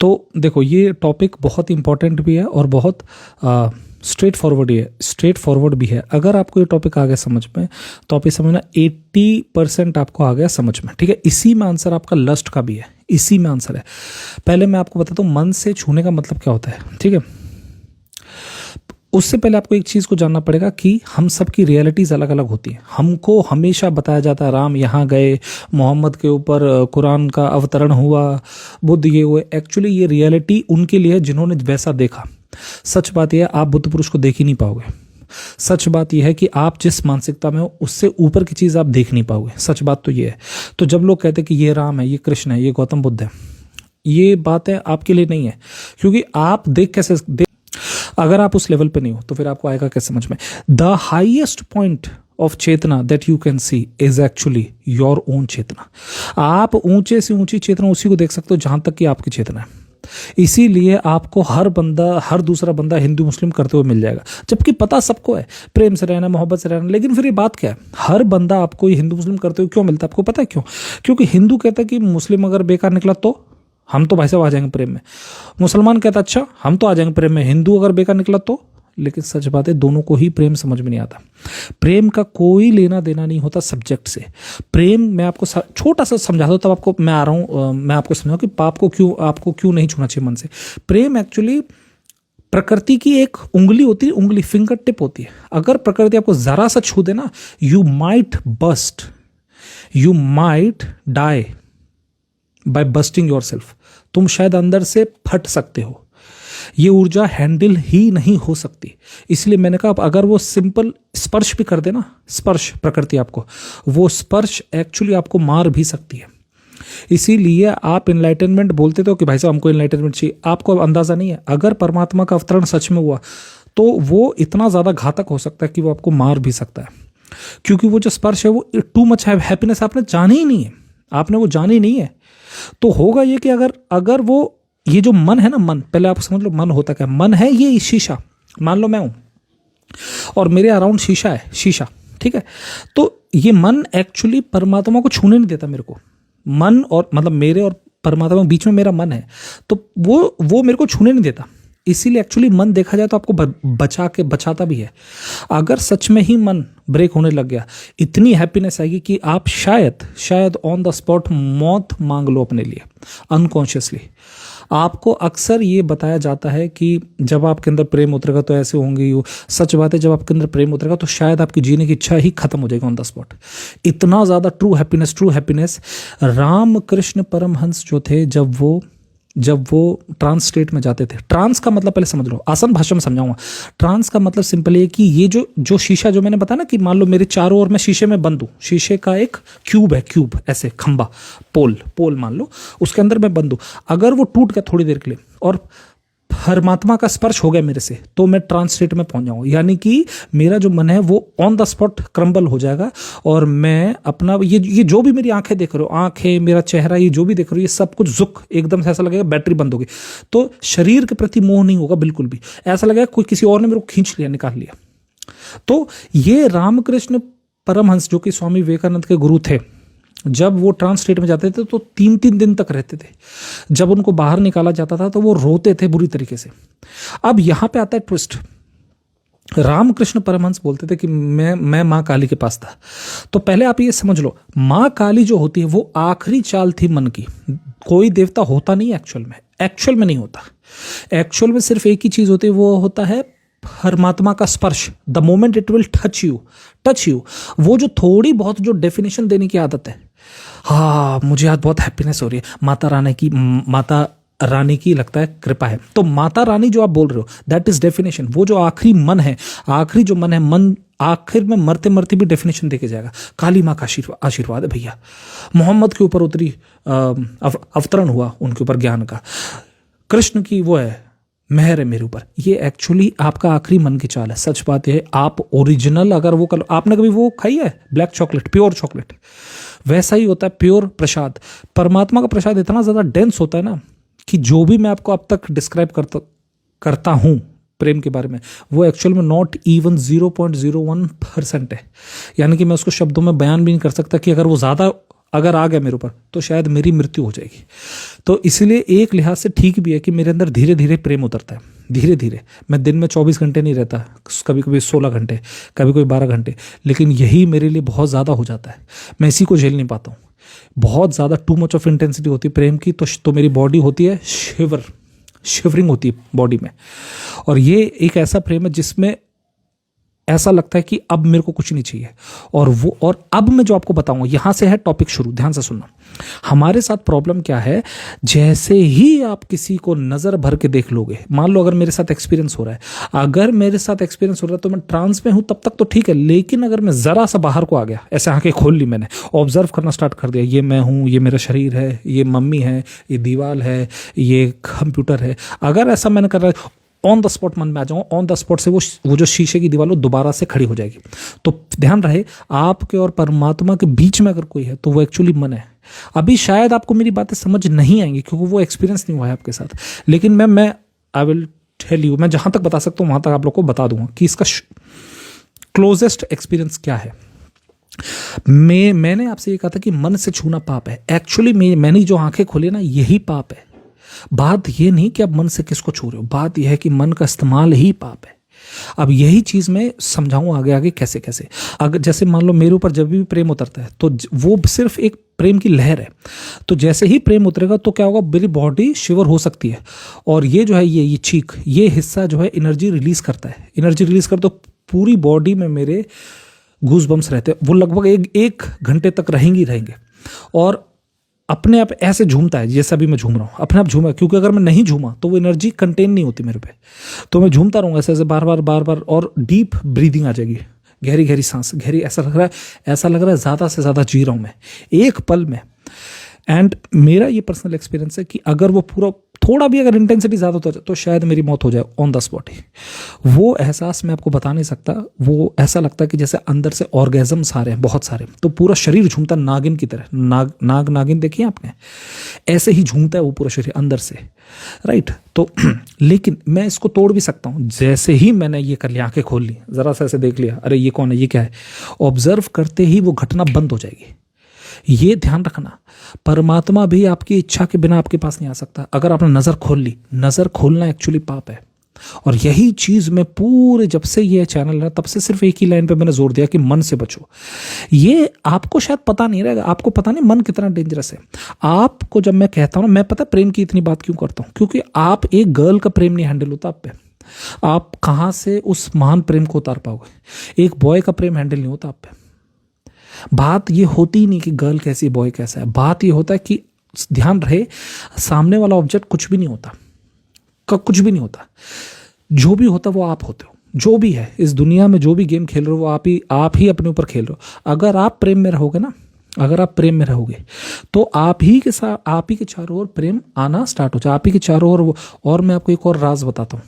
तो देखो ये टॉपिक बहुत इंपॉर्टेंट भी है और बहुत स्ट्रेट फॉरवर्ड भी है। अगर आपको ये टॉपिक आ गया समझ में तो आप ये समझना 80% आपको आ गया समझ में, ठीक है। इसी में आंसर आपका लस्ट का भी है, इसी में आंसर है। पहले मैं आपको बताता हूँ मन से छूने का मतलब क्या होता है, ठीक है। उससे पहले आपको एक चीज़ को जानना पड़ेगा कि हम सब की रियलिटीज़ अलग अलग होती हैं। हमको हमेशा बताया जाता है राम यहाँ गए, मोहम्मद के ऊपर कुरान का अवतरण हुआ, बुद्ध ये हुए। एक्चुअली ये रियलिटी उनके लिए है जिन्होंने वैसा देखा। सच बात यह है आप बुद्ध पुरुष को देख ही नहीं पाओगे। सच बात यह है कि आप जिस मानसिकता में हो उससे ऊपर की चीज़ आप देख नहीं पाओगे। सच बात तो ये है। तो जब लोग कहते हैं कि ये राम है, ये कृष्ण है, ये गौतम बुद्ध है, ये बातें आपके लिए नहीं है, क्योंकि आप अगर आप उस लेवल पे नहीं हो तो फिर आपको आएगा कैसे समझ में। द हाईएस्ट पॉइंट ऑफ चेतना that you can see is actually your own चेतना। आप ऊंचे से ऊंची चेतना उसी को देख सकते हो जहां तक कि आपकी चेतना है। इसीलिए आपको हर दूसरा बंदा हिंदू मुस्लिम करते हुए मिल जाएगा, जबकि पता सबको है प्रेम से रहना, मोहब्बत से रहना। लेकिन फिर ये बात क्या है, हर बंदा आपको ये हिंदू मुस्लिम करते हुए क्यों मिलता है? आपको पता है क्यों? क्योंकि हिंदू कहता है कि मुस्लिम अगर बेकार निकला तो हम तो भाई साहब आ जाएंगे प्रेम में। मुसलमान कहता अच्छा हम तो आ जाएंगे प्रेम में। हिंदू अगर बेकार निकला तो। लेकिन सच बात है दोनों को ही प्रेम समझ में नहीं आता। प्रेम का कोई लेना देना नहीं होता सब्जेक्ट से। प्रेम मैं आपको छोटा सा समझाता हूँ, तब आपको मैं आ रहा हूँ, मैं आपको समझाऊँ कि आपको क्यों नहीं छूना चाहिए मन से। प्रेम एक्चुअली प्रकृति की एक उंगली होती है, उंगली फिंगर टिप होती है। अगर प्रकृति आपको जरा सा छू देना, you might bust, you might die by busting yourself. तुम शायद अंदर से फट सकते हो। ये ऊर्जा हैंडल ही नहीं हो सकती। इसलिए मैंने कहा अगर वो सिंपल स्पर्श भी कर देना, स्पर्श प्रकृति आपको, वो स्पर्श एक्चुअली आपको मार भी सकती है। इसीलिए आप इनलाइटनमेंट बोलते तो कि भाई साहब हमको इनलाइटनमेंट चाहिए। आपको अंदाजा नहीं है अगर परमात्मा का अवतरण सच में हुआ तो वो इतना ज्यादा घातक हो सकता है कि वो आपको मार भी सकता है। क्योंकि वो जो स्पर्श है वो टू मच हैप्पीनेस आपने जानी ही नहीं है, आपने वो जानी नहीं है। तो होगा ये कि अगर वो ये जो मन है ना, मन पहले आप समझ लो मन होता क्या। मन है ये शीशा, मान लो मैं हूं और मेरे अराउंड शीशा है, शीशा, ठीक है। तो ये मन एक्चुअली परमात्मा को छूने नहीं देता मेरे को। मन और मतलब मेरे और परमात्मा के बीच में मेरा मन है, तो वो मेरे को छूने नहीं देता। इसीलिए एक्चुअली मन देखा जाए तो आपको बचाता भी है। अगर सच में ही मन ब्रेक होने लग गया, इतनी हैप्पीनेस आएगी कि आप शायद ऑन द स्पॉट मौत मांग लो अपने लिए अनकॉन्शियसली। आपको अक्सर ये बताया जाता है कि जब आपके अंदर प्रेम उतरेगा तो ऐसे होंगे यू। सच बात है जब आपके अंदर प्रेम उतरेगा तो शायद आपकी जीने की इच्छा ही खत्म हो जाएगी ऑन द स्पॉट। इतना ज्यादा ट्रू हैप्पीनेस। राम कृष्ण परमहंस जो थे जब वो ट्रांस स्टेट में जाते थे, ट्रांस का मतलब पहले समझ लो, आसान भाषा में समझाऊंगा। ट्रांस का मतलब सिंपल है कि ये जो शीशा जो मैंने बताया ना कि मान लो मेरे चारों ओर मैं शीशे में बंद हूं, शीशे का एक क्यूब है, क्यूब ऐसे खंबा, पोल मान लो, उसके अंदर मैं बंद हूं। अगर वो टूट गया थोड़ी देर के लिए और परमात्मा का स्पर्श हो गया मेरे से, तो मैं ट्रांस स्टेट में पहुंच जाऊंगा। यानी कि मेरा जो मन है वो ऑन द स्पॉट क्रम्बल हो जाएगा और मैं अपना ये जो भी मेरी आंखें देख रहे हो, आंखें, मेरा चेहरा, ये जो भी देख रहे हो, ये सब कुछ जुक एकदम से ऐसा लगेगा बैटरी बंद होगी। तो शरीर के प्रति मोह नहीं होगा बिल्कुल भी, ऐसा लगेगा कोई किसी और ने मेरे को खींच लिया, निकाल लिया। तो ये रामकृष्ण परमहंस जो कि स्वामी विवेकानंद के गुरु थे, जब वो ट्रांस स्टेट में जाते थे तो 3-3 दिन तक रहते थे। जब उनको बाहर निकाला जाता था तो वो रोते थे बुरी तरीके से। अब यहां पे आता है ट्विस्ट। रामकृष्ण परमहंस बोलते थे कि मैं मां काली के पास था। तो पहले आप ये समझ लो, मां काली जो होती है वो आखिरी चाल थी मन की। कोई देवता होता नहीं एक्चुअल में नहीं होता। एक्चुअल में सिर्फ एक ही चीज होती है, वो होता है परमात्मा का स्पर्श। The moment it will touch you, वो जो थोड़ी बहुत जो डेफिनेशन देने की आदत है, हाँ मुझे आज बहुत हैप्पीनेस हो रही है, माता रानी की लगता है कृपा है। तो माता रानी जो आप बोल रहे हो दैट इज डेफिनेशन। वो जो आखिरी मन है, मन आखिर में मरते मरते भी डेफिनेशन देके जाएगा। काली माँ का आशीर्वाद है भैया, मोहम्मद के ऊपर उतरी अवतरण हुआ उनके ऊपर ज्ञान का, कृष्ण की वो है मेहर है मेरे ऊपर। ये एक्चुअली आपका आखिरी मन की चाल है। सच बात है आप ओरिजिनल अगर वो आपने कभी वो खाई है ब्लैक चॉकलेट, प्योर चॉकलेट, वैसा ही होता है प्योर प्रसाद। परमात्मा का प्रसाद इतना ज्यादा डेंस होता है ना कि जो भी मैं आपको अब तक डिस्क्राइब करता हूं प्रेम के बारे में, वो एक्चुअल में नॉट इवन 0.01% है। यानी कि मैं उसको शब्दों में बयान भी नहीं कर सकता कि अगर वो ज्यादा अगर आ गया मेरे ऊपर तो शायद मेरी मृत्यु हो जाएगी। तो इसलिए एक लिहाज से ठीक भी है कि मेरे अंदर धीरे धीरे प्रेम उतरता है, धीरे धीरे। मैं दिन में 24 घंटे नहीं रहता, कभी कभी 16 घंटे, कभी कभी 12 घंटे, लेकिन यही मेरे लिए बहुत ज़्यादा हो जाता है। मैं इसी को झेल नहीं पाता हूँ, बहुत ज़्यादा टू मच ऑफ इंटेंसिटी होती है प्रेम की, तो मेरी बॉडी होती है शिवरिंग होती है बॉडी में। और ये एक ऐसा प्रेम है जिसमें ऐसा लगता है कि अब मेरे को कुछ नहीं चाहिए। और अब मैं जो आपको बताऊंगा, यहां से है टॉपिक शुरू, ध्यान से सुनना। हमारे साथ प्रॉब्लम क्या है, जैसे ही आप किसी को नजर भर के देख लोगे, मान लो अगर मेरे साथ एक्सपीरियंस हो रहा है, अगर मेरे साथ एक्सपीरियंस हो रहा है तो मैं ट्रांस में हूं तब तक तो ठीक है, लेकिन अगर मैं जरा सा बाहर को आ गया, ऐसे आंखें खोल ली मैंने, ऑब्जर्व करना स्टार्ट कर दिया, ये मैं हूं, ये मेरा शरीर है, ये मम्मी है, ये दीवार है, ये कंप्यूटर है, अगर ऐसा मैंने कर रहा है, ऑन द स्पॉट मन में आ जाऊँ, ऑन द स्पॉट से वो जो शीशे की दीवार दोबारा से खड़ी हो जाएगी। तो ध्यान रहे, आपके और परमात्मा के बीच में अगर कोई है तो वो एक्चुअली मन है। अभी शायद आपको मेरी बातें समझ नहीं आएंगी क्योंकि वो एक्सपीरियंस नहीं हुआ है आपके साथ, लेकिन मैं आई विल टेल यू, मैं जहां तक बता सकता हूँ वहां तक आप लोग को बता दूंगा कि इसका क्लोजेस्ट एक्सपीरियंस क्या है। मैंने आपसे ये कहा था कि मन से छूना पाप है। एक्चुअली मैंने जो आंखें खोली ना, यही पाप है। बात ये नहीं कि आप मन से किसको छू रहे हो, बात यह है कि मन का इस्तेमाल ही पाप है। अब यही चीज मैं समझाऊं आगे आगे कैसे कैसे। अगर जैसे मान लो मेरे ऊपर जब भी प्रेम उतरता है तो वो सिर्फ एक प्रेम की लहर है। तो जैसे ही प्रेम उतरेगा तो क्या होगा, मेरी बॉडी शिवर हो सकती है, और ये जो है ये चीख, ये हिस्सा जो है एनर्जी रिलीज करता है। एनर्जी रिलीज कर तो पूरी बॉडी में मेरे गूज बम्स रहते हैं, वो लगभग एक घंटे तक रहेंगे। और अपने आप ऐसे झूमता है जैसा भी मैं झूम रहा हूँ, अपने आप झूमा, क्योंकि अगर मैं नहीं झूमा तो वो एनर्जी कंटेन नहीं होती मेरे पे। तो मैं झूमता रहूँगा ऐसे ऐसे बार बार, और डीप ब्रीदिंग आ जाएगी, गहरी गहरी सांस, गहरी, ऐसा लग रहा है ज़्यादा से ज़्यादा जी रहा हूँ मैं एक पल में। एंड मेरा ये पर्सनल एक्सपीरियंस है कि अगर वो पूरा थोड़ा भी अगर इंटेंसिटी ज़्यादा होता है तो शायद मेरी मौत हो जाए ऑन द स्पॉट ही। वो एहसास मैं आपको बता नहीं सकता। वो ऐसा लगता है कि जैसे अंदर से ऑर्गेजम्स आ रहे हैं बहुत सारे, तो पूरा शरीर झूमता नागिन की तरह। नागिन देखी आपने, ऐसे ही झूमता है वो पूरा शरीर अंदर से, राइट। तो लेकिन मैं इसको तोड़ भी सकता हूँ। जैसे ही मैंने ये कर लिया, आंखें खोल ली, जरा सा ऐसे देख लिया, अरे ये कौन है, ये क्या है, ऑब्जर्व करते ही वो घटना बंद हो जाएगी। ये ध्यान रखना, परमात्मा भी आपकी इच्छा के बिना आपके पास नहीं आ सकता। अगर आपने नजर खोल ली, नजर खोलना एक्चुअली पाप है। और यही चीज मैं पूरे जब से ये चैनल है तब से सिर्फ एक ही लाइन पे मैंने जोर दिया कि मन से बचो। ये आपको शायद पता नहीं रहेगा, आपको पता नहीं मन कितना डेंजरस है। आपको जब मैं कहता हूं, मैं पता प्रेम की इतनी बात क्यों करता हूं, क्योंकि आप एक गर्ल का प्रेम नहीं हैंडल होता आप पे। आप कहां से उस महान प्रेम को उतार पाओगे। एक बॉय का प्रेम हैंडल नहीं होता आप पे। बात ये होती ही नहीं कि गर्ल कैसी बॉय कैसा है, बात ये होता है कि ध्यान रहे, सामने वाला ऑब्जेक्ट कुछ भी नहीं होता, कुछ भी नहीं होता। जो भी होता वो आप होते हो। जो भी है इस दुनिया में, जो भी गेम खेल रहे हो वो आप ही अपने ऊपर खेल रहे हो। अगर आप प्रेम में रहोगे ना, अगर आप प्रेम में रहोगे तो आप ही के साथ, आप ही के चारों ओर प्रेम आना स्टार्ट हो जाए, आप ही के चारों ओर। और मैं आपको एक और राज बताता हूँ।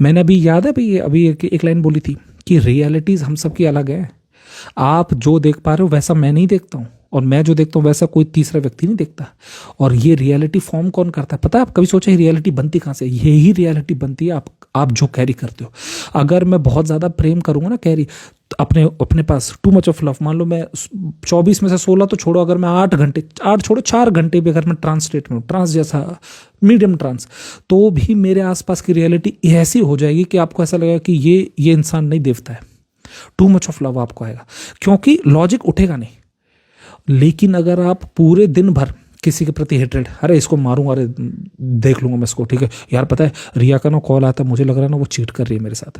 मैंने अभी याद है भाई, अभी एक लाइन बोली थी कि रियलिटीज हम सबकी अलग है। आप जो देख पा रहे हो वैसा मैं नहीं देखता हूँ, और मैं जो देखता हूँ वैसा कोई तीसरा व्यक्ति नहीं देखता। और ये रियलिटी फॉर्म कौन करता है पता है? आप कभी सोचा रियलिटी बनती कहाँ से? यही रियलिटी बनती है आप जो कैरी करते हो। अगर मैं बहुत ज़्यादा प्रेम करूँगा ना, कैरी अपने पास, टू मच ऑफ लव, मान लो मैं 24 में से 16 तो छोड़ो, अगर मैं 8 छोड़ो 4 घंटे भी अगर मैं ट्रांस स्टेट में हूँ, ट्रांस जैसा मीडियम ट्रांस, तो भी मेरे आसपास की रियलिटी ऐसी हो जाएगी कि आपको ऐसा लगेगा कि ये इंसान नहीं देवता है। टू मच ऑफ लव आपको आएगा, क्योंकि लॉजिक उठेगा नहीं। लेकिन अगर आप पूरे दिन भर किसी के प्रति हेट्रेड, अरे इसको मारूंगा, अरे देख लूंगा मैं इसको, ठीक है यार, पता है रिया का ना कॉल आता है, मुझे लग रहा है ना वो चीट कर रही है मेरे साथ,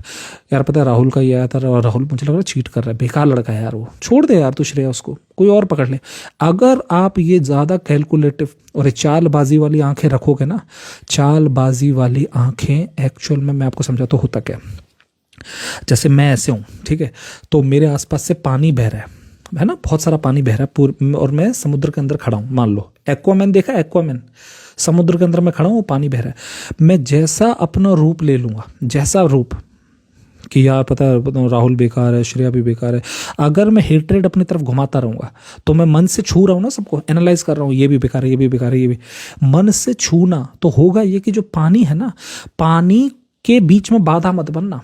यार पता है राहुल का ये आया था, राहुल मुझे लग रहा है चीट कर रहा है, बेकार लड़का है यार वो, छोड़ दे यार तू श्रेया, उसको कोई और पकड़ ले। अगर आप ये ज़्यादा कैलकुलेटिव और चालबाजी वाली आंखें रखोगे ना, चालबाजी वाली आंखें एक्चुअल में मैं आपको समझाता हूँ होता क्या। जैसे मैं ऐसे हूँ, ठीक है, तो मेरे आसपास से पानी बह रहा है ना, बहुत सारा पानी बह रहा है, और मैं समुद्र के अंदर खड़ा हूँ। मान लो एक्वामैन देखा, एक्वामैन, समुद्र के अंदर मैं खड़ा हूँ, वो पानी बह रहा है। मैं जैसा अपना रूप ले लूँगा, जैसा रूप कि यार पता है राहुल बेकार है, श्रेया भी बेकार है, अगर मैं हेट्रेड अपनी तरफ घुमाता रहूँगा तो मैं मन से छू रहा हूँ ना, सबको एनालाइज कर रहा हूँ, ये भी बेकार है, ये भी बेकार है, ये भी। मन से छूना तो होगा ये कि जो पानी है ना, पानी के बीच में बाधा मत बनना।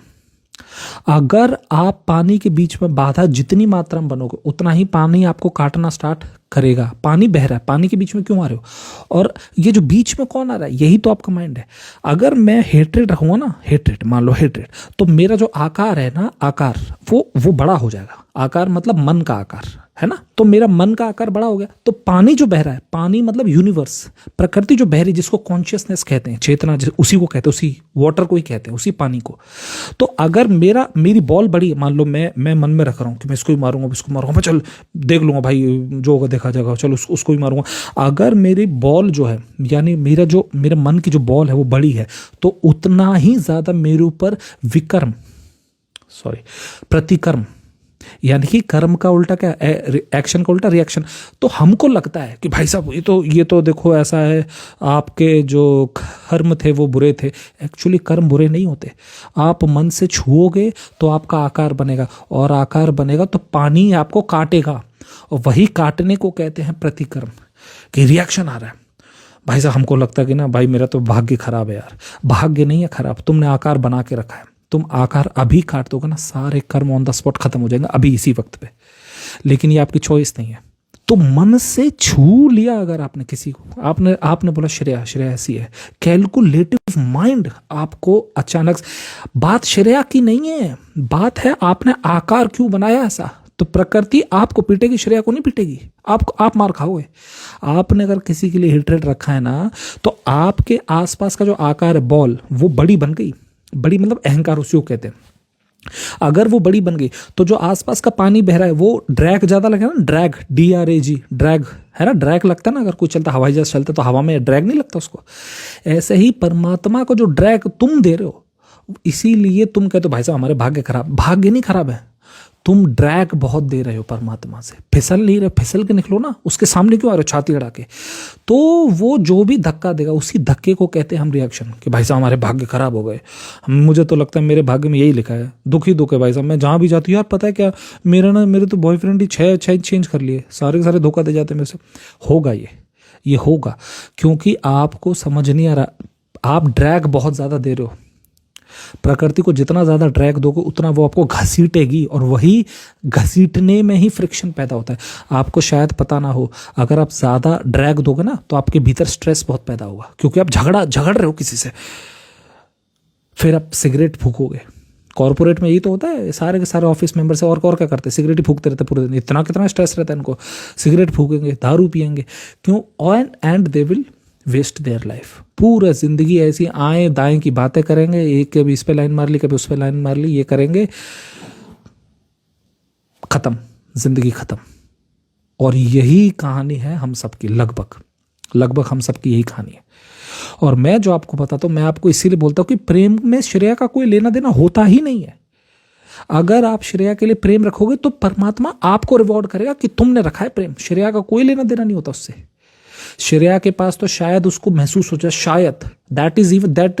अगर आप पानी के बीच में बाधा जितनी मात्रा में बनोगे उतना ही पानी आपको काटना स्टार्ट करेगा। पानी बह रहा है, पानी के बीच में क्यों आ रहे हो? और ये जो बीच में कौन आ रहा है, यही तो आपका माइंड है। अगर मैं हेट्रेड रखूंगा ना, हेट्रेड मान लो हेट्रेड, तो मेरा जो आकार है ना, आकार वो बड़ा हो जाएगा। आकार मतलब मन का आकार है ना, तो मेरा मन का आकार बड़ा हो गया। तो पानी जो बह रहा है, पानी मतलब यूनिवर्स, प्रकृति जो बह रही है, जिसको कॉन्शियसनेस कहते हैं, चेतना, उसी को कहते हैं, उसी वाटर को ही कहते हैं, उसी पानी को। तो अगर मेरी बॉल बड़ी है, मान लो मैं मन में रख रहा हूँ कि मैं इसको ही मारूंगा, इसको मारूंगा, चल देख लूंगा भाई, जो होगा देखा जाएगा, चल उसको ही मारूंगा। अगर मेरी बॉल जो है, यानी मेरा मन की जो बॉल है वो बड़ी है, तो उतना ही ज्यादा मेरे ऊपर प्रतिकर्म, यानी कि कर्म का उल्टा क्या है, एक्शन का उल्टा रिएक्शन। तो हमको लगता है कि भाई साहब ये तो देखो ऐसा है, आपके जो कर्म थे वो बुरे थे। एक्चुअली कर्म बुरे नहीं होते। आप मन से छुओगे तो आपका आकार बनेगा, और आकार बनेगा तो पानी आपको काटेगा, और वही काटने को कहते हैं प्रतिकर्म, कि रिएक्शन आ रहा है। भाई साहब हमको लगता है कि ना भाई मेरा तो भाग्य खराब है यार। भाग्य नहीं है खराब, तुमने आकार बना के रखा है। तुम आकार अभी काट दोगे ना, सारे कर्म ऑन द स्पॉट खत्म हो जाएंगे, अभी इसी वक्त पे। लेकिन ये आपकी चॉइस नहीं है। तो मन से छू लिया अगर आपने किसी को, आपने बोला श्रेया ऐसी है, कैलकुलेटिव माइंड आपको अचानक, बात श्रेया की नहीं है, बात है आपने आकार क्यों बनाया ऐसा। तो प्रकृति आपको पीटेगी, श्रेया को नहीं पीटेगी। आप मार खाओगे। आपने अगर किसी के लिए हिट रखा है ना, तो आपके आसपास का जो आकार है, बॉल, वो बड़ी बन गई। बड़ी मतलब अहंकार, उसी को कहते हैं। अगर वो बड़ी बन गई तो जो आसपास का पानी बह रहा है वो ड्रैग ज्यादा लगेगा ना, ड्रैग, DRAG, ड्रैग है ना, ड्रैग लगता है ना। अगर कोई चलता, हवाई जहाज चलता तो हवा में ड्रैग नहीं लगता उसको। ऐसे ही परमात्मा को जो ड्रैग तुम दे रहे हो, इसीलिए तुम कहते हो भाई साहब हमारे भाग्य खराब। भाग्य नहीं खराब है, तुम ड्रैग बहुत दे रहे हो परमात्मा से, फिसल नहीं रहे। फिसल के निकलो ना, उसके सामने क्यों आ रहे हो छाती अड़ा के। तो वो जो भी धक्का देगा, उसी धक्के को कहते हैं हम रिएक्शन, कि भाई साहब हमारे भाग्य खराब हो गए। मुझे तो लगता है मेरे भाग्य में यही लिखा है, दुखी दुख है भाई साहब। मैं जहाँ भी जाती हूँ यार, पता है क्या, मेरे तो बॉयफ्रेंड ही छः चेंज कर लिए, सारे के सारे धोखा दे जाते हैं मेरे से। होगा ये होगा, क्योंकि आपको समझ नहीं आ रहा, आप ड्रैग बहुत ज़्यादा दे रहे हो। प्रकृति को जितना ज्यादा ड्रैग दोगे उतना वो आपको घसीटेगी, और वही घसीटने में ही फ्रिक्शन पैदा होता है। आपको शायद पता ना हो, अगर आप ज्यादा ड्रैग दोगे ना तो आपके भीतर स्ट्रेस बहुत पैदा होगा, क्योंकि आप झगड़ रहे हो किसी से। फिर आप सिगरेट फूकोगे। कॉर्पोरेट में यही तो होता है, सारे के सारे ऑफिस मेंबर से और क्या करते हैं, सिगरेट ही फूकते रहते पूरे दिन। इतना कितना स्ट्रेस रहता है इनको, सिगरेट फूकेंगे, दारू पियेंगे, क्यों? And they will waste their life. पूरा जिंदगी ऐसी आए दाएं की बातें करेंगे, एक कभी इस पे लाइन मार ली, कभी उस पे लाइन मार ली, ये करेंगे, खत्म, जिंदगी खत्म। और यही कहानी है हम सबकी, लगभग हम सबकी यही कहानी है। और मैं जो आपको बताता हूं, मैं आपको इसीलिए बोलता हूं कि प्रेम में श्रेया का कोई लेना देना होता ही नहीं है। अगर आप श्रेया के लिए प्रेम रखोगे तो परमात्मा आपको रिवॉर्ड करेगा कि तुमने रखा है प्रेम। श्रेया का कोई लेना देना नहीं होता उससे। श्रेया के पास तो शायद उसको महसूस हो जाए, शायद that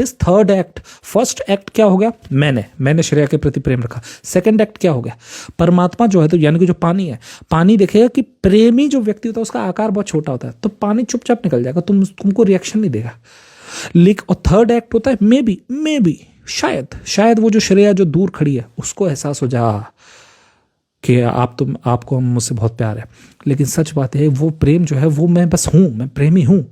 is third act. First act क्या हो गया, मैंने श्रेया के प्रति प्रेम रखा। सेकंड एक्ट क्या हो गया, परमात्मा जो है, तो यानी कि जो पानी है, पानी देखेगा कि प्रेमी जो व्यक्ति होता है उसका आकार बहुत छोटा होता है, तो पानी चुपचाप निकल जाएगा, तुमको रिएक्शन नहीं देगा। लेकिन और थर्ड एक्ट होता है मे बी शायद वो जो श्रेया जो दूर खड़ी है उसको एहसास हो जा कि आपको मुझसे बहुत प्यार है। लेकिन सच बात है, वो प्रेम जो है वो मैं बस हूं, मैं प्रेमी हूं।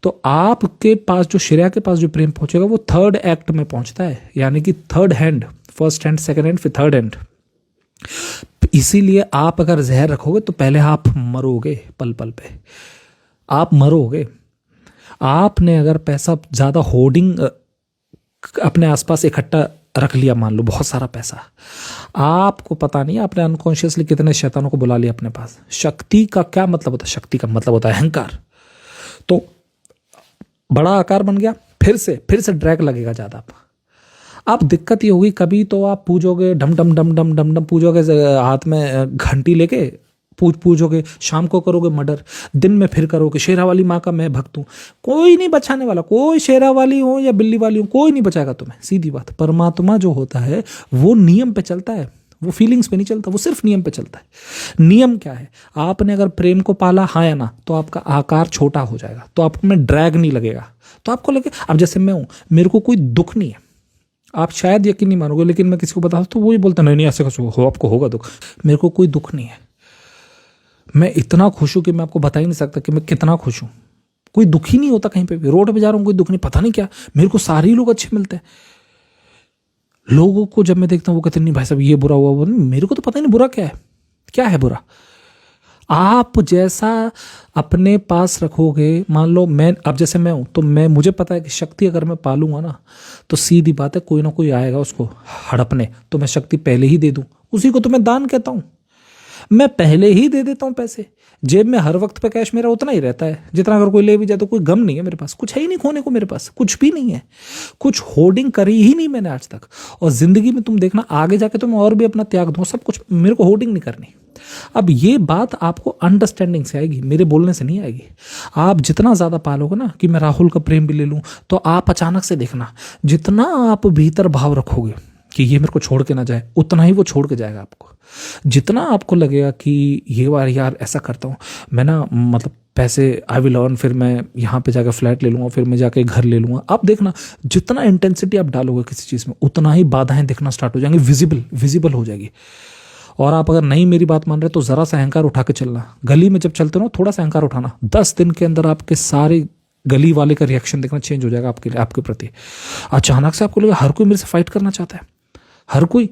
तो आपके पास जो श्रेया के पास जो प्रेम पहुंचेगा वो थर्ड एक्ट में पहुंचता है, यानी कि third hand, first hand, second hand, फिर थर्ड हैंड। इसीलिए आप अगर जहर रखोगे तो पहले आप मरोगे, पल पल पे आप मरोगे। आपने अगर पैसा ज्यादा होर्डिंग अपने आसपास इकट्ठा रख लिया, मान लो बहुत सारा पैसा, आपको पता नहीं आपने अनकॉन्शियसली कितने शैतानों को बुला लिया अपने पास। शक्ति का क्या मतलब होता है, शक्ति का मतलब होता है अहंकार। तो बड़ा आकार बन गया, फिर से ड्रैग लगेगा ज्यादा। आप दिक्कत ये होगी, कभी तो आप पूजोगे, डम डम डम डम डम डम पूजोगे, हाथ में घंटी लेके पूजोगे, शाम को करोगे मर्डर, दिन में फिर करोगे शेरा वाली माँ का मैं भक्त हूं। कोई नहीं बचाने वाला, कोई शेरा वाली हो या बिल्ली वाली हो, कोई नहीं बचाएगा तुम्हें। सीधी बात। परमात्मा जो होता है वो नियम पे चलता है, वो फीलिंग्स पे नहीं चलता, वो सिर्फ नियम पे चलता है। नियम क्या है, आपने अगर प्रेम को पाला, हाँ या ना, तो आपका आकार छोटा हो जाएगा, तो आपको में ड्रैग नहीं लगेगा। तो आपको लगे, अब जैसे मैं हूं, मेरे को कोई दुख नहीं है, आप शायद यकीन नहीं मानोगे, लेकिन मैं किसी को बताता तो वो ही बोलता नहीं नहीं ऐसे कैसे हो, आपको होगा दुख। मेरे को कोई दुख नहीं है, मैं इतना खुश हूं कि मैं आपको बता ही नहीं सकता कि मैं कितना खुश हूं। कोई दुख ही नहीं होता कहीं पे भी, रोड पे जा रहा हूं कोई दुख नहीं, पता नहीं क्या मेरे को सारे ही लोग अच्छे मिलते हैं। लोगों को जब मैं देखता हूँ वो कहते नहीं भाई साहब ये बुरा हुआ, मेरे को तो पता ही नहीं बुरा क्या है, क्या है बुरा। आप जैसा अपने पास रखोगे, मान लो मैं अब जैसे मैं हूं तो मैं मुझे पता है कि शक्ति अगर मैं पालूंगा ना तो सीधी बात है कोई ना कोई आएगा उसको हड़पने, तो मैं शक्ति पहले ही दे दूं। उसी को तो मैं दान कहता हूं, मैं पहले ही दे देता हूं पैसे। जेब में हर वक्त पे कैश मेरा उतना ही रहता है जितना अगर कोई ले भी जाए तो कोई गम नहीं है मेरे पास, कुछ है ही नहीं खोने को, मेरे पास कुछ भी नहीं है, कुछ होर्डिंग करी ही नहीं मैंने आज तक। और जिंदगी में तुम देखना आगे जाके तो मैं और भी अपना त्याग दूं, सब कुछ, मेरे को होर्डिंग नहीं करनी। अब ये बात आपको अंडरस्टैंडिंग से आएगी, मेरे बोलने से नहीं आएगी। आप जितना ज्यादा पालोगे ना कि मैं राहुल का प्रेम भी ले लूं, तो आप अचानक से देखना जितना आप भीतर भाव रखोगे कि ये मेरे को छोड़ के ना जाए, उतना ही वो छोड़ के जाएगा आपको। जितना आपको लगेगा कि ये बार यार ऐसा करता हूँ मैं ना, मतलब पैसे आई विल अर्न, फिर मैं यहाँ पे जाकर फ्लैट ले लूँगा, फिर मैं जाके घर ले लूँगा। आप देखना जितना इंटेंसिटी आप डालोगे किसी चीज़ में उतना ही बाधाएं दिखना स्टार्ट हो जाएंगी, विजिबल हो जाएगी। और आप अगर नहीं मेरी बात मान रहे तो ज़रा सा अहंकार उठा के चलना। गली में जब चलते हो थोड़ा सा अहंकार उठाना, 10 दिन के अंदर आपके सारे गली वाले का रिएक्शन देखना चेंज हो जाएगा आपके लिए, आपके प्रति। अचानक से आपको लगेगा हर कोई मेरे से फाइट करना चाहता है, हर कोई,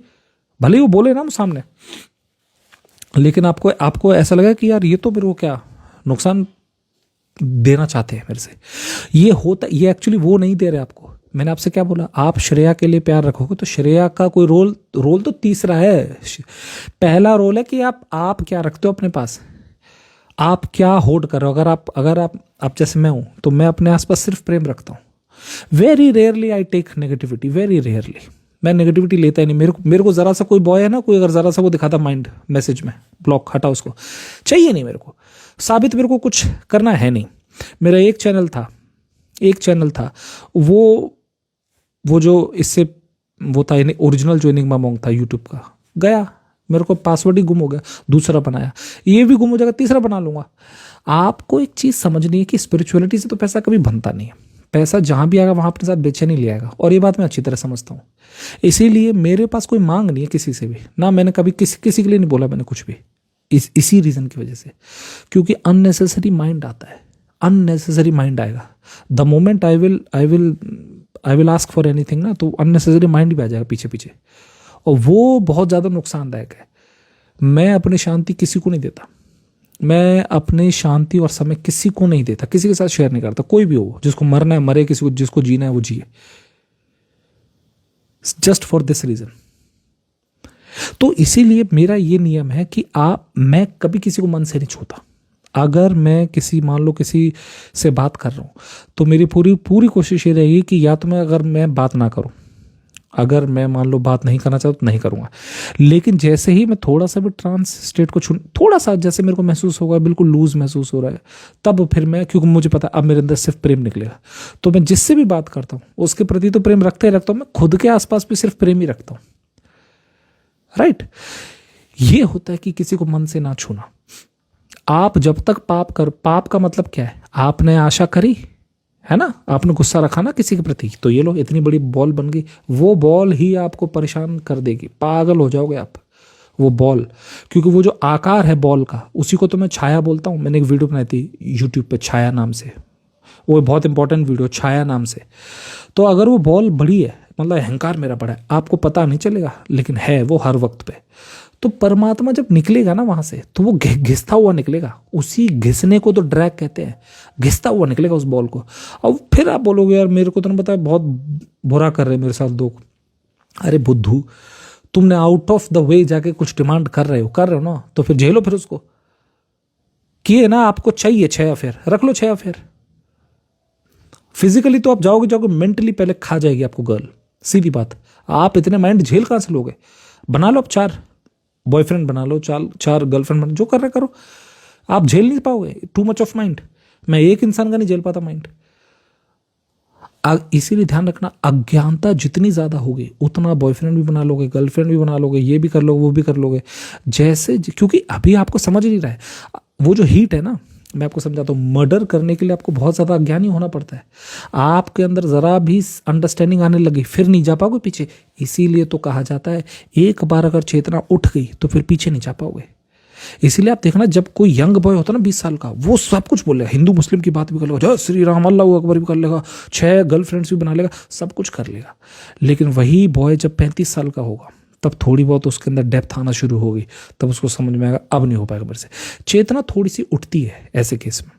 भले ही वो बोले ना सामने, लेकिन आपको ऐसा लगा कि यार ये तो मेरे को क्या नुकसान देना चाहते हैं मेरे से। ये होता, ये एक्चुअली वो नहीं दे रहे आपको। मैंने आपसे क्या बोला, आप श्रेया के लिए प्यार रखोगे तो श्रेया का कोई रोल तो तीसरा है। पहला रोल है कि आप क्या रखते हो अपने पास, आप क्या होल्ड कर रहे हो। अगर आप जैसे मैं हूं तो मैं अपने आसपास सिर्फ प्रेम रखता हूं। Very rarely I take negativity, very rarely मैं नेगेटिविटी लेता ही नहीं। मेरे को जरा सा कोई बॉय है ना, कोई अगर जरा सा वो दिखाता माइंड मैसेज में, ब्लॉक, हटा उसको, चाहिए नहीं मेरे को, साबित मेरे को कुछ करना है नहीं। मेरा एक चैनल था वो जो इससे वो था ओरिजिनल जो एनिग्मा मॉन्क था यूट्यूब का, गया, मेरे को पासवर्ड ही गुम हो गया, दूसरा बनाया, ये भी गुम हो जाएगा, तीसरा बना लूंगा। आपको एक चीज समझनी है कि स्पिरिचुअलिटी से तो पैसा कभी बनता नहीं है। पैसा जहां भी आएगा वहां अपने साथ बेचैनी ले आएगा, और ये बात मैं अच्छी तरह समझता हूँ। इसीलिए मेरे पास कोई मांग नहीं है किसी से भी, ना मैंने कभी किसी के लिए नहीं बोला मैंने कुछ भी, इसी रीजन की वजह से, क्योंकि अननेसेसरी माइंड आता है, अननेसेसरी माइंड आएगा। The moment I will ask for anything ना, तो अननेसेसरी माइंड भी आ जाएगा पीछे पीछे, और वो बहुत ज़्यादा नुकसानदायक है। मैं अपनी शांति किसी को नहीं देता, मैं अपनी शांति और समय किसी को नहीं देता, किसी के साथ शेयर नहीं करता। कोई भी हो, जिसको मरना है मरे, किसी को जिसको जीना है वो जिए, जस्ट फॉर दिस रीजन। तो इसीलिए मेरा ये नियम है कि मैं कभी किसी को मन से नहीं छूता। अगर मैं मान लो किसी से बात कर रहा हूं तो मेरी पूरी कोशिश ये रहेगी कि या तो अगर मैं बात ना करूं, अगर मैं मान लो बात नहीं करना चाहता तो नहीं करूंगा। लेकिन जैसे ही मैं थोड़ा सा भी ट्रांस स्टेट को थोड़ा सा जैसे मेरे को महसूस होगा, बिल्कुल लूज महसूस हो रहा है, तब फिर मैं, क्योंकि मुझे पता अब मेरे अंदर सिर्फ प्रेम निकलेगा, तो मैं जिससे भी बात करता हूँ उसके प्रति तो प्रेम रखता ही रखता हूँ, मैं खुद के आसपास भी सिर्फ प्रेम ही रखता हूँ। राइट, ये होता है कि किसी को मन से ना छूना। आप जब तक पाप का मतलब क्या है, आपने आशा करी है ना, आपने गुस्सा रखा ना किसी के प्रति, तो ये लो इतनी बड़ी बॉल बन गई, वो बॉल ही आपको परेशान कर देगी, पागल हो जाओगे आप। वो बॉल, क्योंकि वो जो आकार है बॉल का, उसी को तो मैं छाया बोलता हूँ। मैंने एक वीडियो बनाई थी यूट्यूब पे छाया नाम से, वो बहुत इंपॉर्टेंट वीडियो, छाया नाम से। तो अगर वो बॉल बड़ी है, मतलब अहंकार मेरा बड़ा है, आपको पता नहीं चलेगा, लेकिन है वो हर वक्त पे। तो परमात्मा जब निकलेगा ना वहां से, तो वो घिसता हुआ निकलेगा, उसी घिसने को तो ड्रैग कहते हैं, घिसता हुआ निकलेगा उस बॉल को। और फिर आप बोलोगे यार मेरे को तो नहीं पता, बहुत बुरा कर रहे मेरे साथ लोग। अरे बुद्धू, तुमने आउट ऑफ द वे जाके कुछ डिमांड कर रहे हो ना, तो फिर झेलो फिर उसको। किए ना, आपको चाहिए 6 अफेयर, रख लो 6 अफेयर। फिजिकली तो आप जाओगे, मेंटली पहले खा जाएगी आपको गर्ल, सीधी बात। आप इतने माइंड झेल कहां से लोगे? बना लो आप 4 बॉयफ्रेंड, बना लो 4 गर्लफ्रेंड, बना, जो कर रहे करो, आप झेल नहीं पाओगे, टू मच ऑफ माइंड। मैं एक इंसान का नहीं झेल पाता माइंड। इसीलिए ध्यान रखना, अज्ञानता जितनी ज्यादा होगी उतना बॉयफ्रेंड भी बना लोगे, गर्लफ्रेंड भी बना लोगे, ये भी कर लोगे, वो भी कर लोगे, जैसे, क्योंकि अभी आपको समझ नहीं रहा है। वो जो हीट है ना, मैं आपको समझाता हूँ, मर्डर करने के लिए आपको बहुत ज़्यादा अज्ञानी होना पड़ता है। आपके अंदर ज़रा भी अंडरस्टैंडिंग आने लगी फिर नहीं जा पाओगे पीछे। इसीलिए तो कहा जाता है एक बार अगर चेतना उठ गई तो फिर पीछे नहीं जा पाओगे। इसीलिए आप देखना, जब कोई यंग बॉय होता है ना 20 साल का, वो सब कुछ बोलेगा, हिंदू मुस्लिम की बात भी कर लेगा, जय श्री राम अल्लाह अकबर भी कर लेगा, 6 गर्लफ्रेंड्स भी बना लेगा, सब कुछ कर लेगा। लेकिन वही बॉय जब 35 साल का होगा तब थोड़ी बहुत उसके अंदर डेप्थ आना शुरू होगी, तब उसको समझ में आएगा अब नहीं हो पाएगा मेरे से। चेतना थोड़ी सी उठती है ऐसे केस में।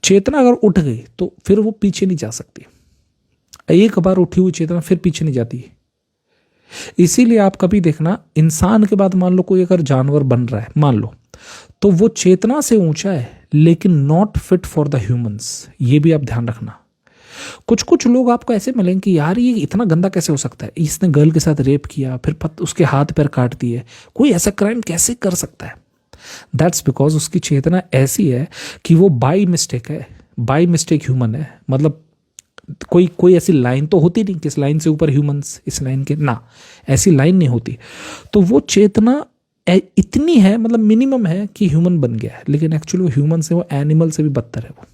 चेतना अगर उठ गई तो फिर वो पीछे नहीं जा सकती। एक बार उठी हुई चेतना फिर पीछे नहीं जाती। इसीलिए आप कभी देखना, इंसान के बाद मान लो कोई अगर जानवर बन रहा है मान लो, तो वो चेतना से ऊंचा है लेकिन not fit for the humans. ये भी आप ध्यान रखना। कुछ कुछ लोग आपको ऐसे मिलेंगे कि यार ये इतना गंदा कैसे हो सकता है, इसने गर्ल के साथ रेप किया, फिर उसके हाथ पैर काट दिए, कोई ऐसा क्राइम कैसे कर सकता है। दैट्स बिकॉज उसकी चेतना ऐसी है कि वो बाई मिस्टेक है, बाई मिस्टेक ह्यूमन है। मतलब कोई ऐसी लाइन तो होती नहीं कि इस लाइन से ऊपर ह्यूमंस, इस लाइन के ना, ऐसी लाइन नहीं होती। तो वो चेतना इतनी है, मतलब मिनिमम है कि ह्यूमन बन गया है, लेकिन एक्चुअली वो ह्यूमन से, वो एनिमल से भी बदतर है वो,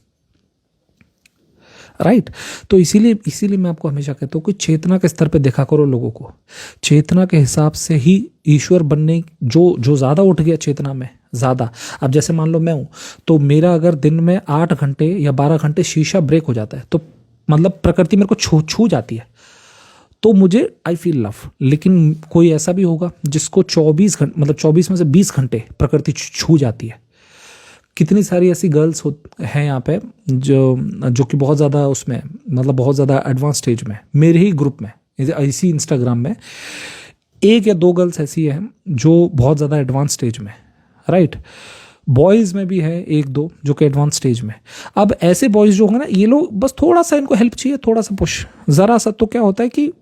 राइट। तो इसीलिए मैं आपको हमेशा कहता हूँ कि चेतना के स्तर पे देखा करो लोगों को। चेतना के हिसाब से ही ईश्वर बनने, जो ज़्यादा उठ गया चेतना में ज़्यादा। अब जैसे मान लो मैं हूँ, तो मेरा अगर दिन में 8 घंटे या 12 घंटे शीशा ब्रेक हो जाता है, तो मतलब प्रकृति मेरे को छू जाती है, तो मुझे आई फील लव। लेकिन कोई ऐसा भी होगा जिसको 24 घंटे, मतलब 24 में से 20 घंटे प्रकृति छू जाती है। कितनी सारी ऐसी गर्ल्स हैं यहाँ पे जो कि बहुत ज़्यादा उसमें, मतलब बहुत ज़्यादा एडवांस स्टेज में, मेरे ही ग्रुप में, इसी इंस्टाग्राम में 1 या 2 गर्ल्स ऐसी हैं जो बहुत ज़्यादा एडवांस स्टेज में, राइट। बॉयज़ में भी है 1-2 जो कि एडवांस स्टेज में। अब ऐसे बॉयज़ जो होंगे ना, ये लोग बस थोड़ा सा इनको हेल्प चाहिए, थोड़ा सा पुश, ज़रा सा, तो क्या होता है कि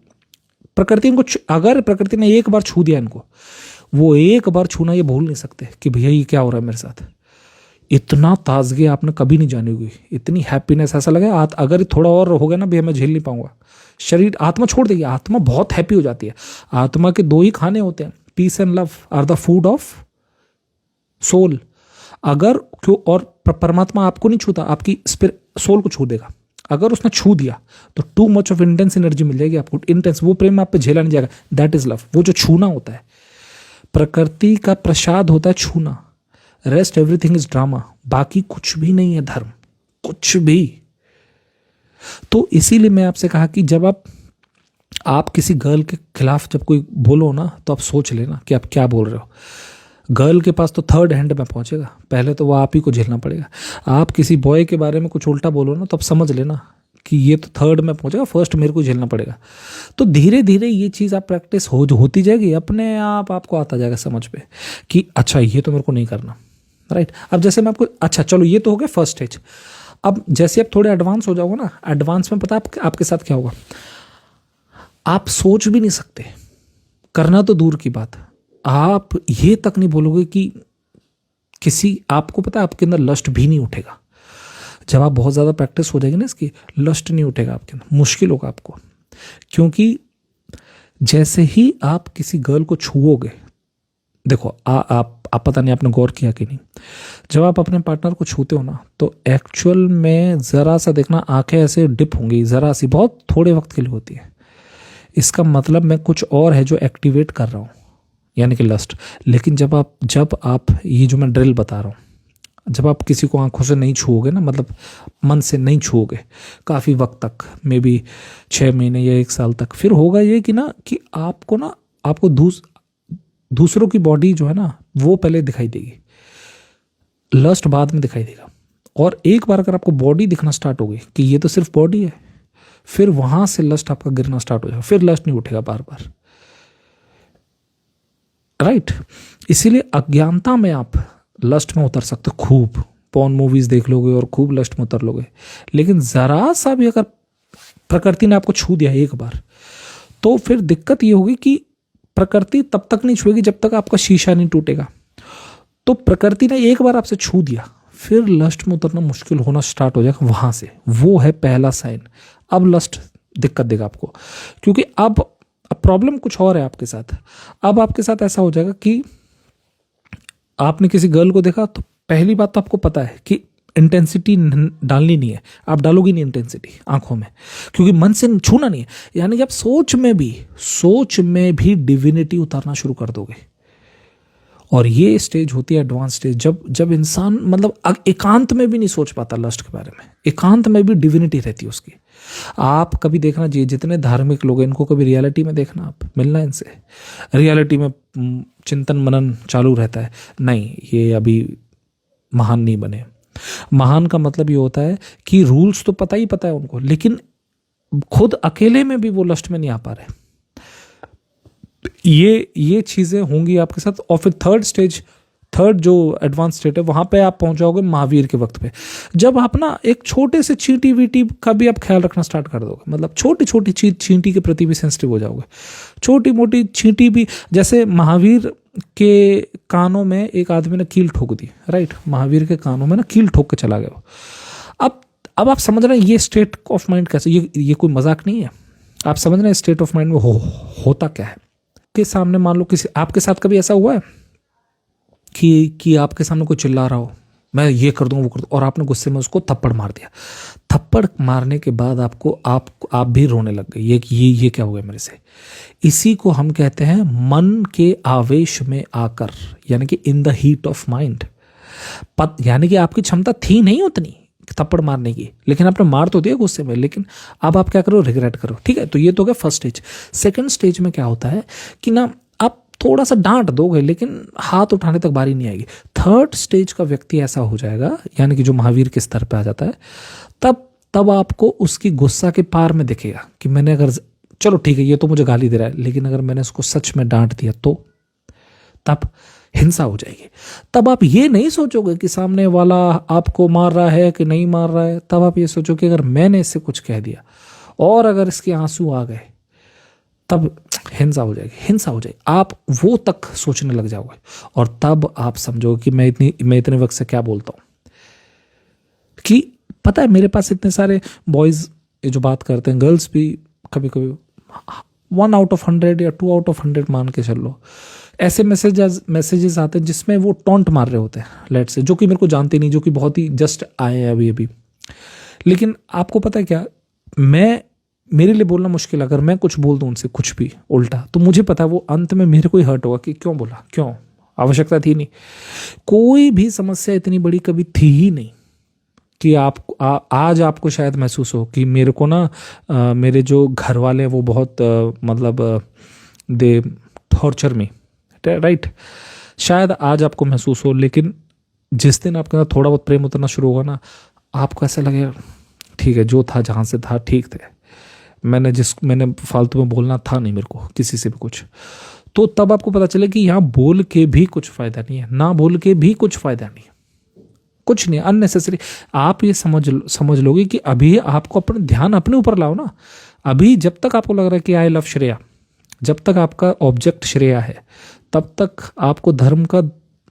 प्रकृति इनको, अगर प्रकृति ने एक बार छू दिया इनको, वो एक बार छूना ये भूल नहीं सकते कि भैया ये क्या हो रहा है मेरे साथ। इतना ताजगी आपने कभी नहीं जानी होगी, इतनी हैप्पीनेस, ऐसा लगे अगर थोड़ा और हो गया ना भैया मैं झेल नहीं पाऊंगा। शरीर, आत्मा छोड़ देगी, आत्मा बहुत हैप्पी हो जाती है। आत्मा के 2 ही खाने होते हैं, peace and love are the food of soul. अगर क्यों, और परमात्मा आपको नहीं छूता, आपकी सोल को छू देगा। अगर उसने छू दिया तो too much of intense energy मिल जाएगी आपको, इंटेंस, वो प्रेम आप पे झेला नहीं जाएगा। That is love. वो जो छूना होता है, प्रकृति का प्रसाद होता है छूना। रेस्ट एवरीथिंग इज ड्रामा, बाकी कुछ भी नहीं है धर्म, कुछ भी। तो इसीलिए मैं आपसे कहा कि जब आप किसी गर्ल के खिलाफ जब कोई बोलो ना, तो आप सोच लेना कि आप क्या बोल रहे हो। गर्ल के पास तो 3rd हैंड में पहुंचेगा, पहले तो वो आप ही को झेलना पड़ेगा। आप किसी बॉय के बारे में कुछ उल्टा बोलो ना, तो आप समझ लेना कि ये तो 3rd में पहुंचेगा, फर्स्ट मेरे को झेलना पड़ेगा। तो धीरे धीरे ये चीज़ आप प्रैक्टिस होती जाएगी, अपने आप आपको आता जाएगा समझ पे कि अच्छा ये तो मेरे को नहीं करना, राइट। अब जैसे मैं आपको, अच्छा चलो ये तो हो गया फर्स्ट स्टेज। अब जैसे आप थोड़े एडवांस हो जाओगे ना, एडवांस में पता है आपके साथ क्या होगा, आप सोच भी नहीं सकते, करना तो दूर की बात, आप ये तक नहीं बोलोगे कि आपको पता है आपके अंदर लस्ट भी नहीं उठेगा। जब आप बहुत ज़्यादा प्रैक्टिस हो जाएगी ना इसकी, लस्ट नहीं उठेगा आपके अंदर, मुश्किल होगा आपको। क्योंकि जैसे ही आप किसी गर्ल को छुओगे, देखो आप पता नहीं आपने गौर किया कि नहीं, जब आप अपने पार्टनर को छूते हो ना, तो एक्चुअल में ज़रा सा देखना, आंखें ऐसे डिप होंगी, ज़रा सी, बहुत थोड़े वक्त के लिए होती है। इसका मतलब मैं कुछ और है जो एक्टिवेट कर रहा हूँ, यानी कि लस्ट। लेकिन जब आप ये जो मैं ड्रिल बता रहा हूँ, जब आप किसी को आंखों से नहीं छुओगे ना, मतलब मन से नहीं छुओगे काफ़ी वक्त तक, मे बी 6 महीने या 1 साल तक, फिर होगा ये कि आपको दूसरों की बॉडी जो है ना, वो पहले दिखाई देगी, लस्ट बाद में दिखाई देगा। और एक बार अगर आपको बॉडी दिखना स्टार्ट हो गई कि ये तो सिर्फ बॉडी है, फिर वहां से लस्ट आपका गिरना स्टार्ट हो जाएगा, फिर लस्ट नहीं उठेगा बार बार, राइट। इसीलिए अज्ञानता में आप लस्ट में उतर सकते हो, खूब पॉर्न मूवीज देख लोगे और खूब लस्ट में उतर लोगे। लेकिन जरा सा भी अगर प्रकृति ने आपको छू दिया एक बार, तो फिर दिक्कत ये होगी कि प्रकृति तब तक नहीं छुएगी जब तक आपका शीशा नहीं टूटेगा। तो प्रकृति ने एक बार आपसे छू दिया, फिर लस्ट में उतरना मुश्किल होना स्टार्ट हो जाएगा वहां से। वो है पहला साइन। अब लस्ट दिक्कत देगा आपको, क्योंकि अब प्रॉब्लम कुछ और है आपके साथ। अब आपके साथ ऐसा हो जाएगा कि आपने किसी गर्ल को देखा, तो पहली बात तो आपको पता है कि इंटेंसिटी डालनी नहीं है, आप डालोगी नहीं इंटेंसिटी आंखों में, क्योंकि मन से छूना नहीं है। यानी कि आप सोच में भी डिविनिटी उतारना शुरू कर दोगे। और ये स्टेज होती है एडवांस स्टेज, जब इंसान मतलब एकांत में भी नहीं सोच पाता लस्ट के बारे में, एकांत में भी डिविनिटी रहती है उसकी। आप कभी देखना चाहिए, जितने धार्मिक लोग हैं इनको कभी रियलिटी में देखना, आप मिलना इनसे, रियलिटी में चिंतन मनन चालू रहता है, नहीं ये अभी महान नहीं बने। महान का मतलब ये होता है कि रूल्स तो पता है उनको, लेकिन खुद अकेले में भी वो लस्ट में नहीं आ पा रहे। ये चीजें होंगी आपके साथ। और फिर थर्ड जो एडवांस स्टेट है, वहां पे आप पहुंच जाओगे महावीर के वक्त पे, जब आप ना एक छोटे से चींटी वीटी का भी आप ख्याल रखना स्टार्ट कर दोगे। मतलब छोटी छोटी चींटी के प्रति भी सेंसिटिव हो जाओगे, छोटी मोटी चींटी भी। जैसे महावीर के कानों में एक आदमी ने कील ठोक दी, राइट, महावीर के कानों में ना कील ठोक के चला गया। अब आप समझ रहे हैं ये स्टेट ऑफ माइंड कैसे, ये कोई मजाक नहीं है। आप समझ रहे हैं स्टेट ऑफ माइंड में होता क्या है। के सामने मान लो किसी, आपके साथ कभी ऐसा हुआ है कि आपके सामने कोई चिल्ला रहा हो, मैं ये कर दूंगा वो कर दूँ, और आपने गुस्से में उसको थप्पड़ मार दिया। थप्पड़ मारने के बाद आप भी रोने लग गए, ये क्या हो गया मेरे से। इसी को हम कहते हैं मन के आवेश में आकर, यानी कि in the heat of mind. यानी कि आपकी क्षमता थी नहीं उतनी थप्पड़ मारने की, लेकिन आपने मार तो दिया गुस्से में, लेकिन अब आप क्या करो, रिग्रेट करो। ठीक है, तो ये तो हो गया फर्स्ट स्टेज। सेकंड स्टेज में क्या होता है कि ना आप थोड़ा सा डांट दोगे, लेकिन हाथ उठाने तक बारी नहीं आएगी। थर्ड स्टेज का व्यक्ति ऐसा हो जाएगा, यानी कि जो महावीर के स्तर पे आ जाता है, तब आपको उसकी गुस्सा के पार में दिखेगा कि मैंने अगर, चलो ठीक है ये तो मुझे गाली दे रहा है, लेकिन अगर मैंने उसको सच में डांट दिया तो तब हिंसा हो जाएगी। तब आप ये नहीं सोचोगे कि सामने वाला आपको मार रहा है कि नहीं मार रहा है, तब आप ये सोचो कि अगर मैंने इससे कुछ कह दिया और अगर इसके आंसू आ गए तब हिंसा हो जाएगी। आप वो तक सोचने लग जाओगे, और तब आप समझोगे कि मैं इतने वक्त से क्या बोलता हूं। कि पता है मेरे पास इतने सारे बॉयज जो बात करते हैं, गर्ल्स भी कभी कभी 1 out of 100 या 2 out of 100 मान के चल लो, ऐसे मैसेजेस आते हैं जिसमें वो टॉन्ट मार रहे होते हैं लेट से, जो कि मेरे को जानते नहीं, जो कि बहुत ही जस्ट आए हैं अभी। लेकिन आपको पता है क्या, मेरे लिए बोलना मुश्किल, अगर मैं कुछ बोल दूं उनसे कुछ भी उल्टा, तो मुझे पता है वो अंत में मेरे को ही हर्ट होगा कि क्यों बोला, क्यों, आवश्यकता थी नहीं। कोई भी समस्या इतनी बड़ी कभी थी ही नहीं कि आज आपको शायद महसूस हो कि मेरे को ना मेरे जो घर वाले हैं वो बहुत मतलब दे टॉर्चर मी, राइट। शायद आज आपको महसूस हो, लेकिन जिस दिन आपके साथ थोड़ा बहुत प्रेम उतरना शुरू होगा ना, आपको ऐसा लगेगा ठीक है, जो था जहाँ से था ठीक थे, मैंने फालतू में बोलना था नहीं मेरे को किसी से भी कुछ। तो तब आपको पता चले कि यहाँ बोल के भी कुछ फायदा नहीं है, ना बोल के भी कुछ फायदा नहीं है, कुछ नहीं, अननेसेसरी। आप ये समझ लोगे कि अभी आपको अपना ध्यान अपने ऊपर लाओ ना। अभी जब तक आपको लग रहा है कि आई लव श्रेया, जब तक आपका ऑब्जेक्ट श्रेया है, तब तक आपको धर्म का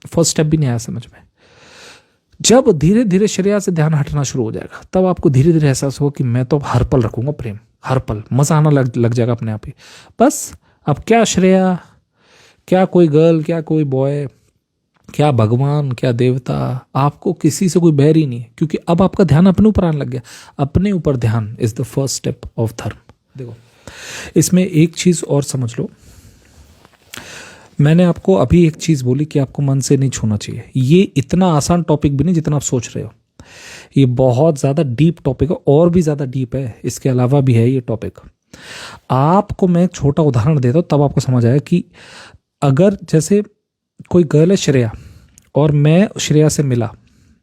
फर्स्ट स्टेप भी नहीं आया समझ में। जब धीरे धीरे श्रेया से ध्यान हटना शुरू हो जाएगा, तब आपको धीरे धीरे एहसास हो कि मैं तो हर पल रखूंगा प्रेम, हर पल मजा आना लग जाएगा अपने आप ही। बस अब क्या श्रेया, क्या कोई गर्ल, क्या कोई बॉय, क्या भगवान, क्या देवता, आपको किसी से कोई बैर ही नहीं है, क्योंकि अब आपका ध्यान अपने ऊपर आने लग गया। अपने ऊपर ध्यान is the first step of धर्म। देखो इसमें एक चीज और समझ लो, मैंने आपको अभी एक चीज बोली कि आपको मन से नहीं छूना चाहिए। ये इतना आसान टॉपिक भी नहीं जितना आप सोच रहे हो, ये बहुत ज्यादा डीप टॉपिक है, और भी ज्यादा डीप है, इसके अलावा भी है ये टॉपिक। आपको मैं एक छोटा उदाहरण देता हूं, तब आपको समझ आएगा कि अगर जैसे कोई गर्ल है श्रेया, और मैं श्रेया से मिला,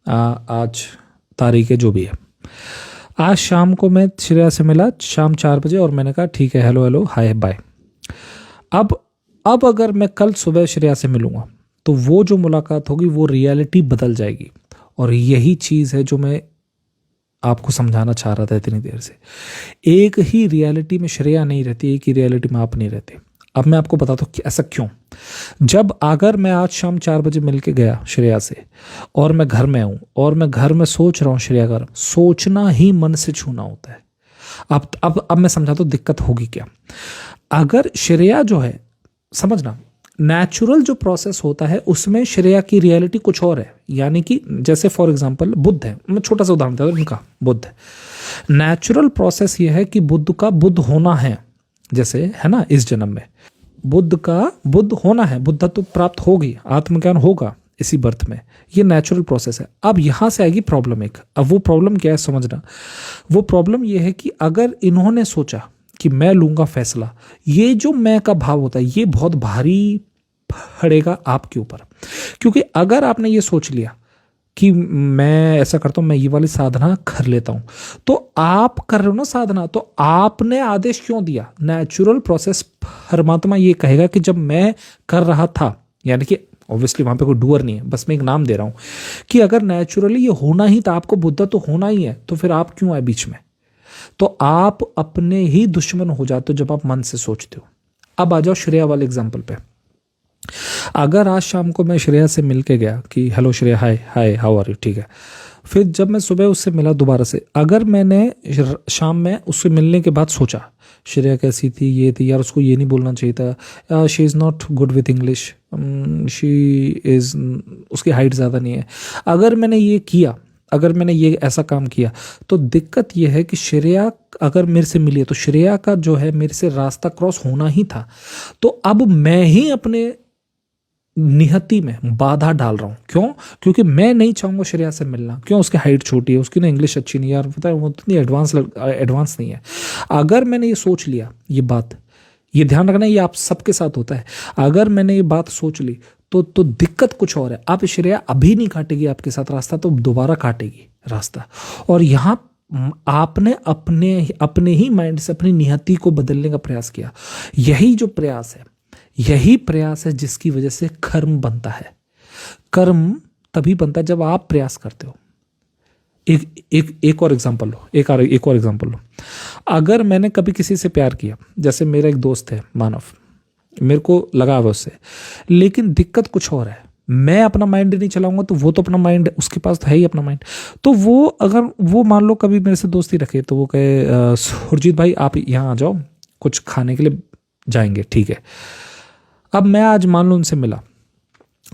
आज तारीख है जो भी है, आज शाम को मैं श्रेया से मिला शाम 4 बजे, और मैंने कहा ठीक है, हेलो हाय बाय। अब अगर मैं कल सुबह श्रेया से मिलूंगा, तो वो जो मुलाकात होगी वो रियलिटी बदल जाएगी। और यही चीज़ है जो मैं आपको समझाना चाह रहा था इतनी देर से। एक ही रियलिटी में श्रेया नहीं रहती, एक ही रियलिटी में आप नहीं रहते। अब मैं आपको बताता हूँ कि ऐसा क्यों। जब अगर मैं आज शाम 4 बजे मिल के गया श्रेया से, और मैं घर में हूँ, और मैं घर में सोच रहा हूँ श्रेया का, सोचना ही मन से छूना होता है। अब मैं समझाता हूँ दिक्कत होगी क्या। अगर श्रेया जो है, समझना, नेचुरल जो प्रोसेस होता है उसमें श्रेया की रियलिटी कुछ और है। यानी कि जैसे फॉर एग्जांपल बुद्ध है, मैं छोटा सा उदाहरण देता हूं उनका, बुद्ध। नेचुरल प्रोसेस ये है कि बुद्ध का बुद्ध होना है, जैसे है ना, इस जन्म में बुद्ध का बुद्ध होना है, बुद्धत्व प्राप्त होगी, आत्मज्ञान होगा इसी बर्थ में, ये नेचुरल प्रोसेस है। अब यहां से आएगी प्रॉब्लम एक। अब वो प्रॉब्लम क्या है समझना, वो प्रॉब्लम ये है कि अगर इन्होंने सोचा कि मैं लूंगा फैसला, ये जो मैं का भाव होता है ये बहुत भारी पड़ेगा आपके ऊपर। क्योंकि अगर आपने ये सोच लिया कि मैं ऐसा करता हूं, मैं ये वाली साधना कर लेता हूं, तो आप कर रहे हो ना साधना, तो आपने आदेश क्यों दिया? नेचुरल प्रोसेस परमात्मा ये कहेगा कि जब मैं कर रहा था, यानी कि ऑब्वियसली वहां पे कोई डूअर नहीं है, बस मैं एक नाम दे रहा हूं कि अगर नेचुरली ये होना ही था, आपको बुद्ध तो होना ही है, तो फिर आप क्यों आए बीच में? तो आप अपने ही दुश्मन हो जाते हो जब आप मन से सोचते हो। अब आ जाओ श्रेया वाले एग्जाम्पल पे। अगर आज शाम को मैं श्रेया से मिल के गया कि hello Shreya, hi hi how are you, ठीक है, फिर जब मैं सुबह उससे मिला दोबारा से, अगर मैंने शाम में उससे मिलने के बाद सोचा श्रेया कैसी थी, ये थी, यार उसको ये नहीं बोलना चाहिए था, she is not good with English, she is, उसकी हाइट ज़्यादा नहीं है, अगर मैंने ये किया, अगर मैंने ये ऐसा काम किया, तो दिक्कत ये है कि श्रेया अगर मेरे से मिली है तो श्रेया का जो है मेरे से रास्ता क्रॉस होना ही था। तो अब मैं ही अपने नियति में बाधा डाल रहा हूं। क्यों? क्योंकि मैं नहीं चाहूंगा श्रेया से मिलना। क्यों? उसकी हाइट छोटी है, उसकी ना इंग्लिश अच्छी नहीं है, यार पता है वो इतनी एडवांस नहीं है। अगर मैंने ये सोच लिया, ये बात, ये ध्यान रखना, ये आप सबके साथ होता है, अगर मैंने ये बात सोच ली तो दिक्कत कुछ और है। आप श्रेया अभी नहीं काटेगी आपके साथ रास्ता, तो दोबारा काटेगी रास्ता। और यहां आपने अपने ही माइंड से अपनी नियति को बदलने का प्रयास किया। यही जो प्रयास है, यही प्रयास है जिसकी वजह से कर्म बनता है। कर्म तभी बनता है जब आप प्रयास करते हो। एक और एग्जांपल लो, एक और एग्जांपल लो। अगर मैंने कभी किसी से प्यार किया, जैसे मेरा एक दोस्त है मानव, मेरे को लगा हुआ उससे, लेकिन दिक्कत कुछ और है, मैं अपना माइंड नहीं चलाऊंगा तो वो तो अपना माइंड, उसके पास तो है ही अपना माइंड। तो वो अगर वो मान लो कभी मेरे से दोस्ती रखे, तो वो कहे सुरजीत भाई आप यहाँ आ जाओ, कुछ खाने के लिए जाएंगे, ठीक है। अब मैं आज मान लो उनसे मिला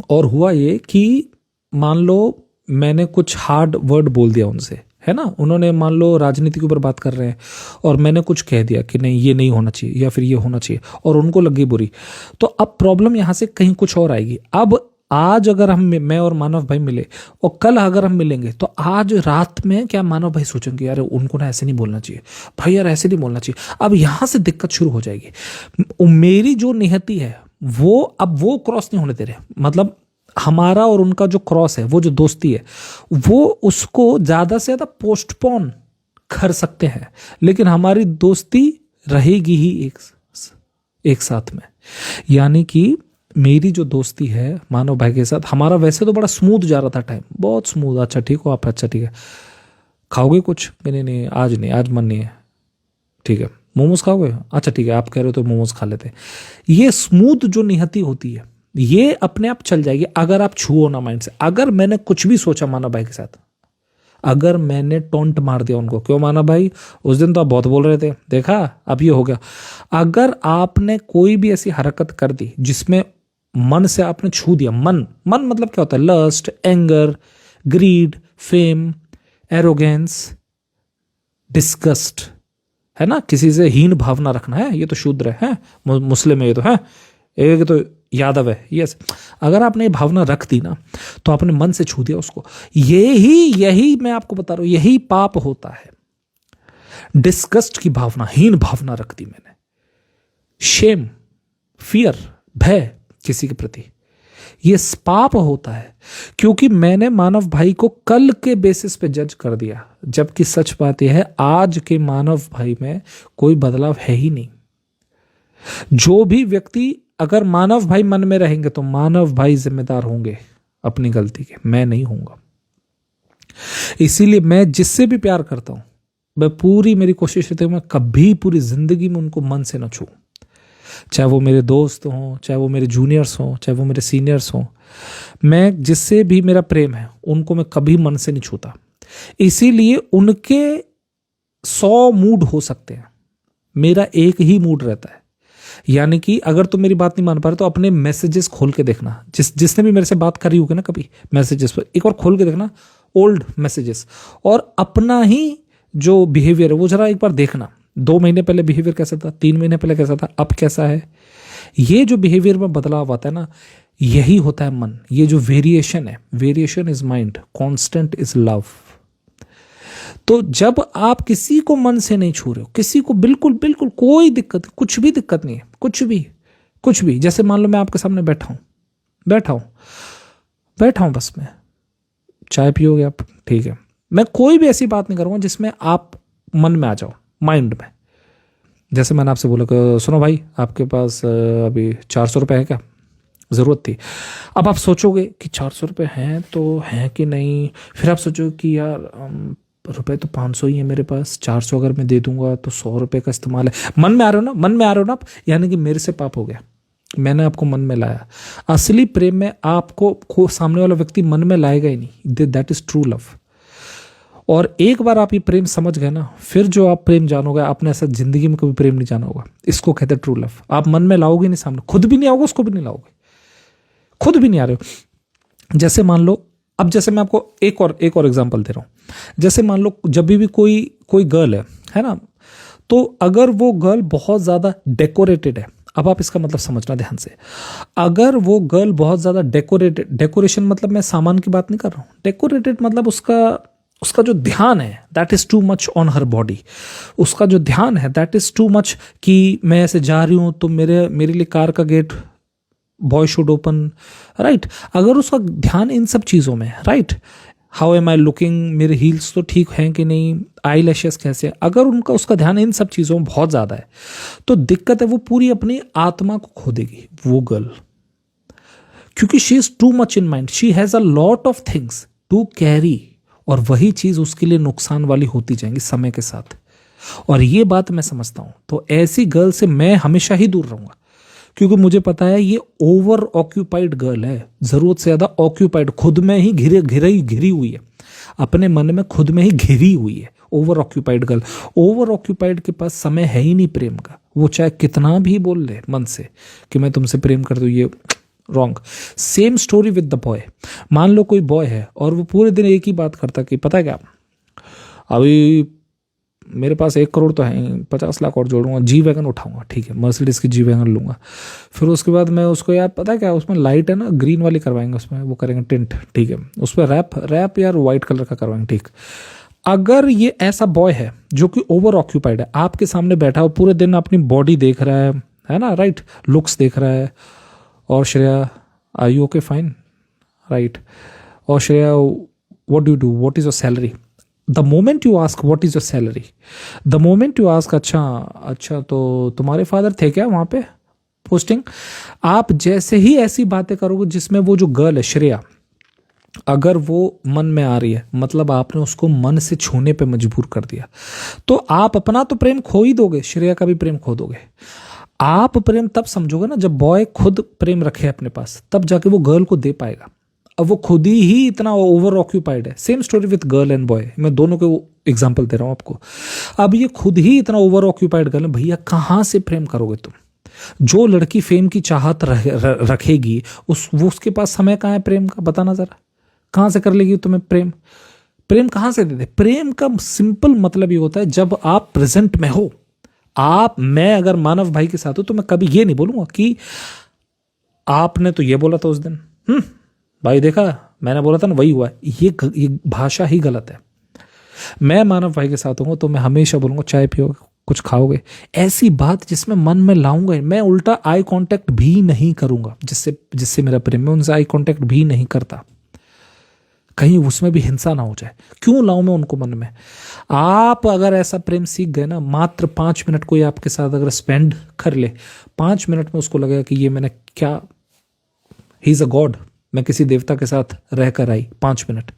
और हुआ ये कि मान लो मैंने कुछ हार्ड वर्ड बोल दिया उनसे, है ना, उन्होंने मान लो राजनीति के ऊपर बात कर रहे हैं और मैंने कुछ कह दिया कि नहीं ये नहीं होना चाहिए या फिर ये होना चाहिए, और उनको लग गई बुरी। तो अब प्रॉब्लम यहां से कहीं कुछ और आएगी। अब आज अगर मैं और मानव भाई मिले और कल अगर हम मिलेंगे, तो आज रात में क्या मानव भाई सोचेंगे, यार उनको ना ऐसे नहीं बोलना चाहिए, भाई यार ऐसे नहीं बोलना चाहिए। अब यहां से दिक्कत शुरू हो जाएगी। मेरी जो नियति है वो अब वो क्रॉस नहीं होने दे रहे, मतलब हमारा और उनका जो क्रॉस है, वो जो दोस्ती है, वो उसको ज्यादा से ज्यादा पोस्टपोन कर सकते हैं, लेकिन हमारी दोस्ती रहेगी ही एक साथ में। यानी कि मेरी जो दोस्ती है मानव भाई के साथ, हमारा वैसे तो बड़ा स्मूथ जा रहा था टाइम, बहुत स्मूथ, अच्छा ठीक हो आप, अच्छा ठीक है, खाओगे कुछ? नहीं आज नहीं, आज मन नहीं है, ठीक है। मोमोज खाओगे? अच्छा ठीक है, आप कह रहे हो तो मोमोज खा लेते हैं। ये स्मूथ जो नियति होती है ये अपने आप चल जाएगी अगर आप छुओ ना माइंड से। अगर मैंने कुछ भी सोचा मानव भाई के साथ, अगर मैंने टोंट मार दिया उनको, क्यों मानव भाई उस दिन तो आप बहुत बोल रहे थे, देखा अब ये हो गया। अगर आपने कोई भी ऐसी हरकत कर दी जिसमें मन से आपने छू दिया, मन मतलब क्या होता है? Lust, anger, greed, fame, arrogance, disgust, है ना, किसी से हीन भावना रखना है, ये तो शूद्र है, मुस्लिम है, ये तो है, एक तो यादव है, यस। अगर आपने ये भावना रख दी ना, तो आपने मन से छू दिया उसको। यही मैं आपको बता रहा हूं, यही पाप होता है। डिस्गस्ट की भावना, हीन भावना रख दी मैंने, शेम, फियर, भय किसी के प्रति, ये पाप होता है। क्योंकि मैंने मानव भाई को कल के बेसिस पे जज कर दिया, जबकि सच बात यह है आज के मानव भाई में कोई बदलाव है ही नहीं। जो भी व्यक्ति, अगर मानव भाई मन में रहेंगे तो मानव भाई जिम्मेदार होंगे अपनी गलती के, मैं नहीं होऊंगा। इसीलिए मैं जिससे भी प्यार करता हूं, मैं पूरी मेरी कोशिश रहती है मैं कभी पूरी जिंदगी में उनको मन से न छूऊं। चाहे वो मेरे दोस्त हों, चाहे वो मेरे जूनियर्स हों, चाहे वो मेरे सीनियर्स हों, मैं जिससे भी मेरा प्रेम है उनको मैं कभी मन से नहीं छूता। इसीलिए उनके 100 मूड हो सकते हैं, मेरा एक ही मूड रहता है। यानी कि अगर तुम मेरी बात नहीं मान पा रहे तो अपने मैसेजेस खोल के देखना, जिसने भी मेरे से बात करी होगी ना कभी मैसेजेस पर, एक बार खोल के देखना ओल्ड मैसेजेस, और अपना ही जो बिहेवियर है वो जरा एक बार देखना। 2 महीने पहले बिहेवियर कैसा था, 3 महीने पहले कैसा था, अब कैसा है। ये जो बिहेवियर में बदलाव आता है ना, यही होता है मन। ये जो वेरिएशन है, variation is mind, constant is love. तो जब आप किसी को मन से नहीं छू रहे हो, किसी को बिल्कुल बिल्कुल कोई दिक्कत, कुछ भी दिक्कत नहीं है, कुछ भी, जैसे मान लो मैं आपके सामने बैठा हूं, बस मैं, चाय पियोगे आप, ठीक है, मैं कोई भी ऐसी बात नहीं करूंगा जिसमें आप मन में आ जाओ, माइंड में। जैसे मैंने आपसे बोला कि सुनो भाई, आपके पास अभी 400 रुपये है क्या, ज़रूरत थी। अब आप सोचोगे कि 400 रुपये हैं तो हैं कि नहीं, फिर आप सोचोगे कि यार रुपए तो 500 ही है मेरे पास, 400 अगर मैं दे दूंगा तो 100 रुपये का इस्तेमाल है। मन में आ रहे हो ना आप, यानी कि मेरे से पाप हो गया, मैंने आपको मन में लाया। असली प्रेम में आपको सामने वाला व्यक्ति मन में लाएगा ही नहीं, दैट इज ट्रू लव। और एक बार आप ये प्रेम समझ गए ना, फिर जो आप प्रेम जानोगे, आपने ऐसा जिंदगी में कभी प्रेम नहीं जाना होगा। इसको कहते हैं ट्रू लव। आप मन में लाओगे नहीं, सामने खुद भी नहीं आओगे, उसको भी नहीं लाओगे, खुद भी नहीं आ रहे हो। जैसे मान लो, अब जैसे मैं आपको एक और एग्जांपल दे रहा हूं। जैसे मान लो जब भी कोई गर्ल है ना, तो अगर वो गर्ल बहुत ज्यादा डेकोरेटेड है, अब आप इसका मतलब समझना ध्यान से, अगर वो गर्ल बहुत ज्यादा डेकोरेशन मतलब मैं सामान की बात नहीं कर रहा हूं, डेकोरेटेड मतलब उसका जो ध्यान है that is too much on her body, उसका जो ध्यान है दैट इज टू मच कि मैं ऐसे जा रही हूं तो मेरे लिए कार का gate boy should open, right. अगर उसका ध्यान इन सब चीजों में, right, how am I looking, मेरे हील्स तो ठीक हैं कि नहीं, आई लैशेस कैसे, अगर उसका ध्यान इन सब चीजों में बहुत ज्यादा है तो दिक्कत है, वो पूरी अपनी आत्मा को खो देगी वो गर्ल, क्योंकि she is too much in mind, she has a lot of things to carry, और वही चीज उसके लिए नुकसान वाली होती जाएंगी समय के साथ। और ये बात मैं समझता हूं, तो ऐसी गर्ल से मैं हमेशा ही दूर रहूंगा, क्योंकि मुझे पता है ये ओवर ऑक्यूपाइड गर्ल है, जरूरत से ज्यादा ऑक्यूपाइड, खुद में ही घिरी हुई है, अपने मन में खुद में ही घिरी हुई है। Over occupied girl, over occupied के पास समय है ही नहीं प्रेम का। वो चाहे कितना भी बोल ले मन से कि मैं तुमसे प्रेम कर दूं, ये wrong. Same story with the boy. मान लो कोई बॉय है और वो पूरे दिन एक ही बात करता कि पता है क्या, अभी मेरे पास 1 करोड़ तो है, 50 लाख और जोड़ूंगा, जी वैगन उठाऊंगा, ठीक है, मर्सिडीज की जी वैगन लूंगा, फिर उसके बाद मैं उसको, यार पता है क्या, उसमें लाइट है ना ग्रीन वाली करवाएंगे, उसमें वो करेंगे टिंट, ठीक है, उस पर रैप यार व्हाइट कलर का करवाएंगे, ठीक। अगर ये ऐसा बॉय है जो कि ओवर ऑक्यूपाइड है, आपके सामने बैठा हो, पूरे दिन अपनी बॉडी देख रहा है ना, राइट, लुक्स देख रहा है, और Shreya are you okay, fine, right, और Shreya what do you do, what is your salary, the moment you ask what is your salary, the moment you ask अच्छा तो तुम्हारे फादर थे क्या वहां पे पोस्टिंग, आप जैसे ही ऐसी बातें करोगे जिसमें वो जो गर्ल है श्रेया, अगर वो मन में आ रही है, मतलब आपने उसको मन से छूने पे मजबूर कर दिया, तो आप अपना तो प्रेम खो ही दोगे, श्रेया का भी प्रेम खो दोगे। आप प्रेम तब समझोगे ना जब बॉय खुद प्रेम रखे अपने पास, तब जाके वो गर्ल को दे पाएगा। अब वो खुद ही इतना ओवर ऑक्यूपाइड है। Same story with girl and boy, मैं दोनों के एग्जांपल दे रहा हूं आपको। अब ये खुद ही इतना ओवर ऑक्यूपाइड गर्ल है, भैया कहां से प्रेम करोगे तुम। जो लड़की फेम की चाहत रखेगी वो उसके पास समय कहाँ है प्रेम का, बताना जरा, कहां से कर लेगी तुम्हें प्रेम कहां से दे दे। प्रेम का सिंपल मतलब ये होता है जब आप प्रेजेंट में हो। मैं अगर मानव भाई के साथ हूं तो मैं कभी ये नहीं बोलूंगा कि आपने तो ये बोला था उस दिन, भाई देखा मैंने बोला था ना वही हुआ। ये भाषा ही गलत है। मैं मानव भाई के साथ हूँ तो मैं हमेशा बोलूंगा चाय पियोगे, कुछ खाओगे, ऐसी बात जिसमें मन में लाऊंगा। मैं उल्टा आई कांटेक्ट भी नहीं करूंगा जिससे मेरा प्रेम, मैं उनसे आई कांटेक्ट भी नहीं करता, कहीं उसमें भी हिंसा ना हो जाए। क्यों लाऊं मैं उनको मन में। आप अगर ऐसा प्रेम सीख गए ना, मात्र 5 मिनट कोई आपके साथ अगर स्पेंड कर ले, 5 मिनट में उसको लगेगा कि ये मैंने क्या, ही इज अ गॉड, मैं किसी देवता के साथ रहकर आई 5 मिनट।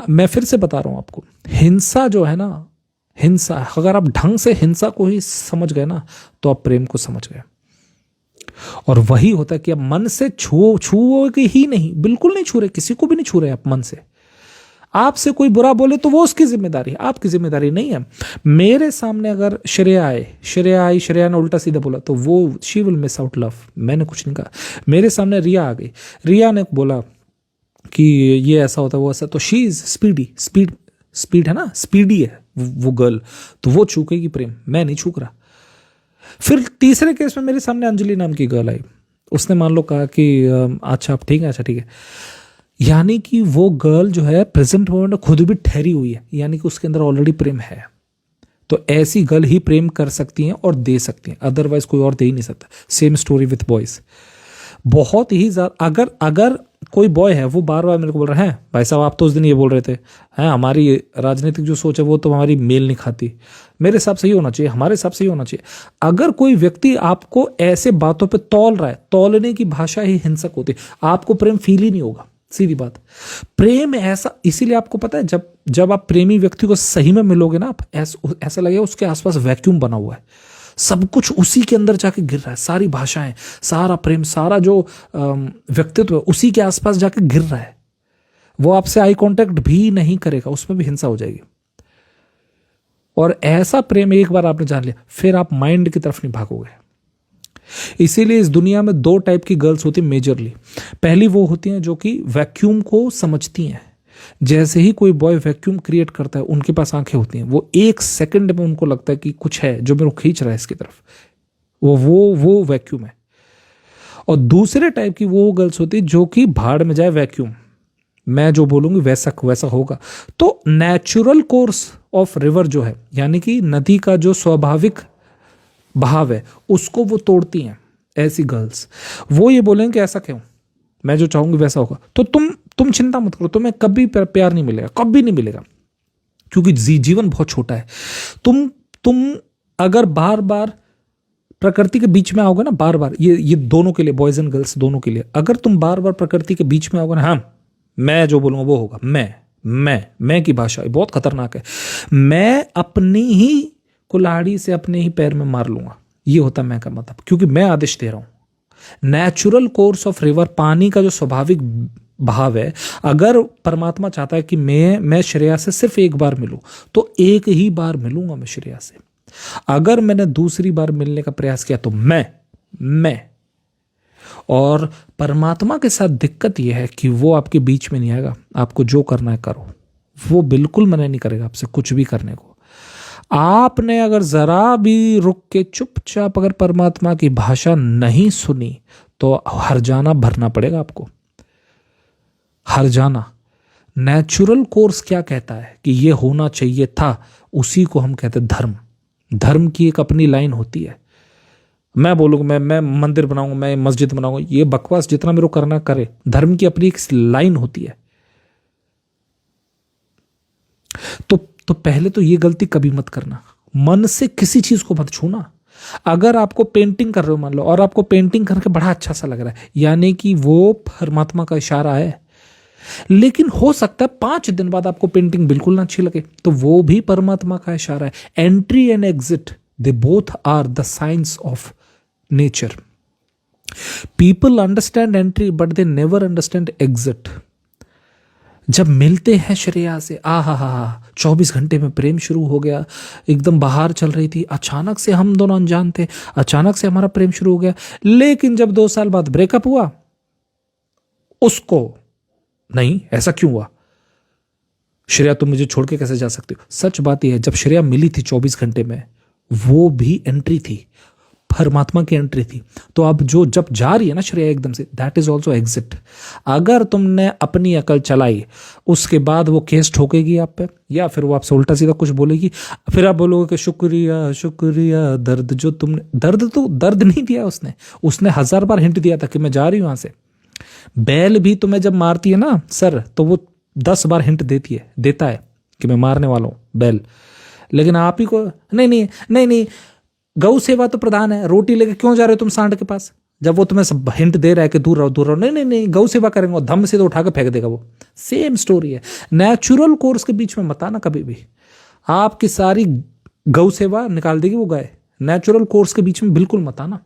मैं फिर से बता रहा हूं आपको, हिंसा जो है ना, हिंसा अगर आप ढंग से हिंसा को ही समझ गए ना तो आप प्रेम को समझ गए। और वही होता है कि आप मन से छुओगे ही नहीं, बिल्कुल नहीं छू रहे, किसी को भी नहीं छू रहे आप मन से। आपसे कोई बुरा बोले तो वो उसकी जिम्मेदारी है, आपकी जिम्मेदारी नहीं है। मेरे सामने अगर श्रेया ने उल्टा सीधा बोला तो वो she will miss out love, मैंने कुछ नहीं कहा। मेरे सामने रिया आ गई, रिया ने बोला कि ये ऐसा होता है वो ऐसा, तो शी इज स्पीड है ना, स्पीडी है वो गर्ल, तो वो चूकेगी प्रेम, मैं नहीं चूक रहा। फिर तीसरे केस में मेरे सामने अंजलि नाम की गर्ल आई, उसने मान लो कहा कि अच्छा आप ठीक है, अच्छा ठीक है, यानी कि वो गर्ल जो है प्रेजेंट मोमेंट में खुद भी ठहरी हुई है, यानी कि उसके अंदर ऑलरेडी प्रेम है। तो ऐसी गर्ल ही प्रेम कर सकती हैं और दे सकती हैं, अदरवाइज कोई और दे ही नहीं सकता। सेम स्टोरी विथ बॉयज, बहुत ही ज्यादा। अगर कोई बॉय है वो बार बार मेरे को बोल रहा है भाई साहब आप तो उस दिन ये बोल रहे थे, हैं हमारी राजनीतिक जो सोच है वो तो हमारी मेल नहीं खाती, मेरे हिसाब से ही होना चाहिए, हमारे हिसाब से ही होना चाहिए। अगर कोई व्यक्ति आपको ऐसे बातों पे तौल रहा है, तौलने की भाषा ही हिंसक होती है, आपको प्रेम फील ही नहीं होगा, सीधी बात। प्रेम ऐसा, इसीलिए आपको पता है जब आप प्रेमी व्यक्ति को सही में मिलोगे ना, आप ऐसा लगेगा उसके आसपास वैक्यूम बना हुआ है, सब कुछ उसी के अंदर जाके गिर रहा है, सारी भाषाएं, सारा प्रेम, सारा जो व्यक्तित्व है उसी के आसपास जाके गिर रहा है। वो आपसे आई कांटेक्ट भी नहीं करेगा, उसमें भी हिंसा हो जाएगी। और ऐसा प्रेम एक बार आपने जान लिया, फिर आप माइंड की तरफ नहीं भागोगे। इसीलिए इस दुनिया में दो टाइप की गर्ल्स होती हैं मेजरली। पहली वो होती हैं जो कि वैक्यूम को समझती हैं, जैसे ही कोई बॉय वैक्यूम क्रिएट करता है उनके पास आंखें होती हैं, वो एक सेकंड में उनको लगता है कि कुछ है जो मेरे को खींच रहा है इसकी तरफ, वो वैक्यूम है। और दूसरे टाइप की वो गर्ल्स होती है जो कि भाड़ में जाए वैक्यूम, मैं जो बोलूंगी वैसा होगा। तो नेचुरल कोर्स ऑफ रिवर जो है, यानी कि नदी का जो स्वाभाविक बहाव है, उसको वो तोड़ती हैं ऐसी गर्ल्स। वो ये बोलेंगे कि ऐसा क्यों, मैं जो चाहूंगी वैसा होगा, तो तुम चिंता मत करो, तुम्हें कभी प्यार नहीं मिलेगा, कभी नहीं मिलेगा, क्योंकि जीवन बहुत छोटा है। तुम अगर बार बार प्रकृति के बीच में आओगे ना, बार बार, ये दोनों के लिए, बॉयज एंड गर्ल्स दोनों के लिए, अगर तुम बार बार प्रकृति के बीच में आओगे ना, हाँ मैं जो बोलूंगा वो होगा, मैं की भाषा बहुत खतरनाक है, मैं अपनी ही कुल्हाड़ी से अपने ही पैर में मार लूंगा, ये होता मैं का मतलब, क्योंकि मैं आदेश दे रहा हूं। नेचुरल कोर्स ऑफ रिवर, पानी का जो स्वाभाविक भाव है, अगर परमात्मा चाहता है कि मैं श्रेया से सिर्फ एक बार मिलूं, तो एक ही बार मिलूंगा मैं श्रेया से। अगर मैंने दूसरी बार मिलने का प्रयास किया तो मैं और परमात्मा के साथ दिक्कत यह है कि वो आपके बीच में नहीं आएगा, आपको जो करना है करो, वो बिल्कुल मना नहीं करेगा आपसे कुछ भी करने को। आपने अगर जरा भी रुक के चुपचाप अगर परमात्मा की भाषा नहीं सुनी तो हर जाना भरना पड़ेगा आपको, हर जाना। नेचुरल कोर्स क्या कहता है कि ये होना चाहिए था, उसी को हम कहते हैं धर्म। धर्म की एक अपनी लाइन होती है। मैं बोलूंगा मैं मंदिर बनाऊंगा, मैं मस्जिद बनाऊंगा, ये बकवास जितना मेरे को करना करे, धर्म की अपनी एक लाइन होती है। तो पहले तो ये गलती कभी मत करना, मन से किसी चीज को मत छूना। अगर आपको पेंटिंग कर रहे हो मान लो, और आपको पेंटिंग करके बड़ा अच्छा सा लग रहा है, यानी कि वो परमात्मा का इशारा है। लेकिन हो सकता है 5 दिन बाद आपको पेंटिंग बिल्कुल ना अच्छी लगे, तो वो भी परमात्मा का इशारा है। Entry and exit, they both are the science of nature. People understand entry but they never understand exit. जब मिलते हैं श्रेया से, हा 24 घंटे में प्रेम शुरू हो गया, एकदम बाहर चल रही थी, अचानक से हम दोनों अनजान थे, अचानक से हमारा प्रेम शुरू हो गया। लेकिन जब 2 साल बाद ब्रेकअप हुआ, उसको नहीं, ऐसा क्यों हुआ, श्रेया तुम मुझे छोड़ के कैसे जा सकती हो। सच बात यह है, जब श्रेया मिली थी 24 घंटे में, वो भी एंट्री थी, परमात्मा की एंट्री थी। तो अब जब जा रही है ना श्रेया एकदम से, दैट इज ऑल्सो एग्जिट। अगर तुमने अपनी अकल चलाई, उसके बाद वो केस ठोकेगी आप पे, या फिर वो आपसे उल्टा सीधा कुछ बोलेगी, फिर आप बोलोगे कि शुक्रिया शुक्रिया, दर्द जो तुमने, दर्द नहीं दिया उसने 1000 बार हिंट दिया था कि मैं जा रही हूं यहां से। बैल भी तुम्हें जब मारती है ना सर, तो वो 10 बार हिंट देता है कि मैं मारने वाला हूं बैल। लेकिन आप ही को नहीं, गौ सेवा तो प्रधान है, रोटी लेके क्यों जा रहे हो तुम सांड के पास, जब वो तुम्हें सब हिंट दे रहा है कि दूर रहो। नहीं, गौ सेवा करेंगे, और धम से तो उठा के फेंक देगा वो। सेम स्टोरी है। नेचुरल कोर्स के बीच में मत आना कभी भी, आपकी सारी गौ सेवा निकाल देगी वो गाय। नेचुरल कोर्स के बीच में बिल्कुल मत आना।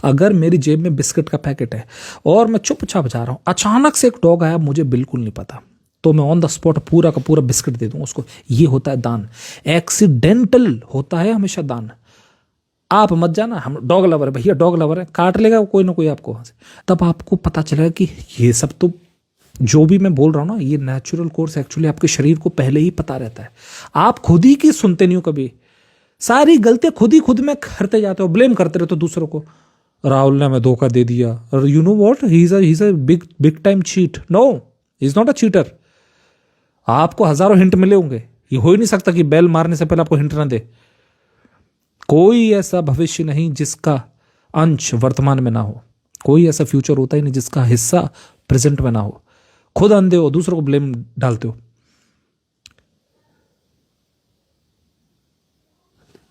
अगर मेरी जेब में बिस्किट का पैकेट है और मैं चुपचाप जा रहा हूं, अचानक से एक डॉग आया, मुझे बिल्कुल नहीं पता, तो मैं ऑन द स्पॉट पूरा का पूरा बिस्किट दे दूंगा उसको। ये होता है दान, एक्सीडेंटल होता है हमेशा दान। आप मत जाना, हम डॉग लवर है भैया, डॉग लवर है, काट लेगा कोई ना कोई आपको वहां से, तब आपको पता चलेगा कि ये सब तो जो भी मैं बोल रहा हूं ना, ये नेचुरल कोर्स एक्चुअली आपके शरीर को पहले ही पता रहता है। आप खुद ही की सुनते नहीं हो कभी, सारी गलतियां खुद में करते जाते हो, ब्लेम करते रहते हो दूसरों को। राहुल ने हमें धोखा दे दिया, और you know what, he is a big time cheat. No, he is not a cheater. आपको हजारों हिंट मिले होंगे, ये हो ही नहीं सकता कि बेल मारने से पहले आपको हिंट ना दे। कोई ऐसा भविष्य नहीं जिसका अंश वर्तमान में ना हो, कोई ऐसा फ्यूचर होता ही नहीं जिसका हिस्सा प्रेजेंट में ना हो। खुद अंधे हो, दूसरों को ब्लेम डालते हो।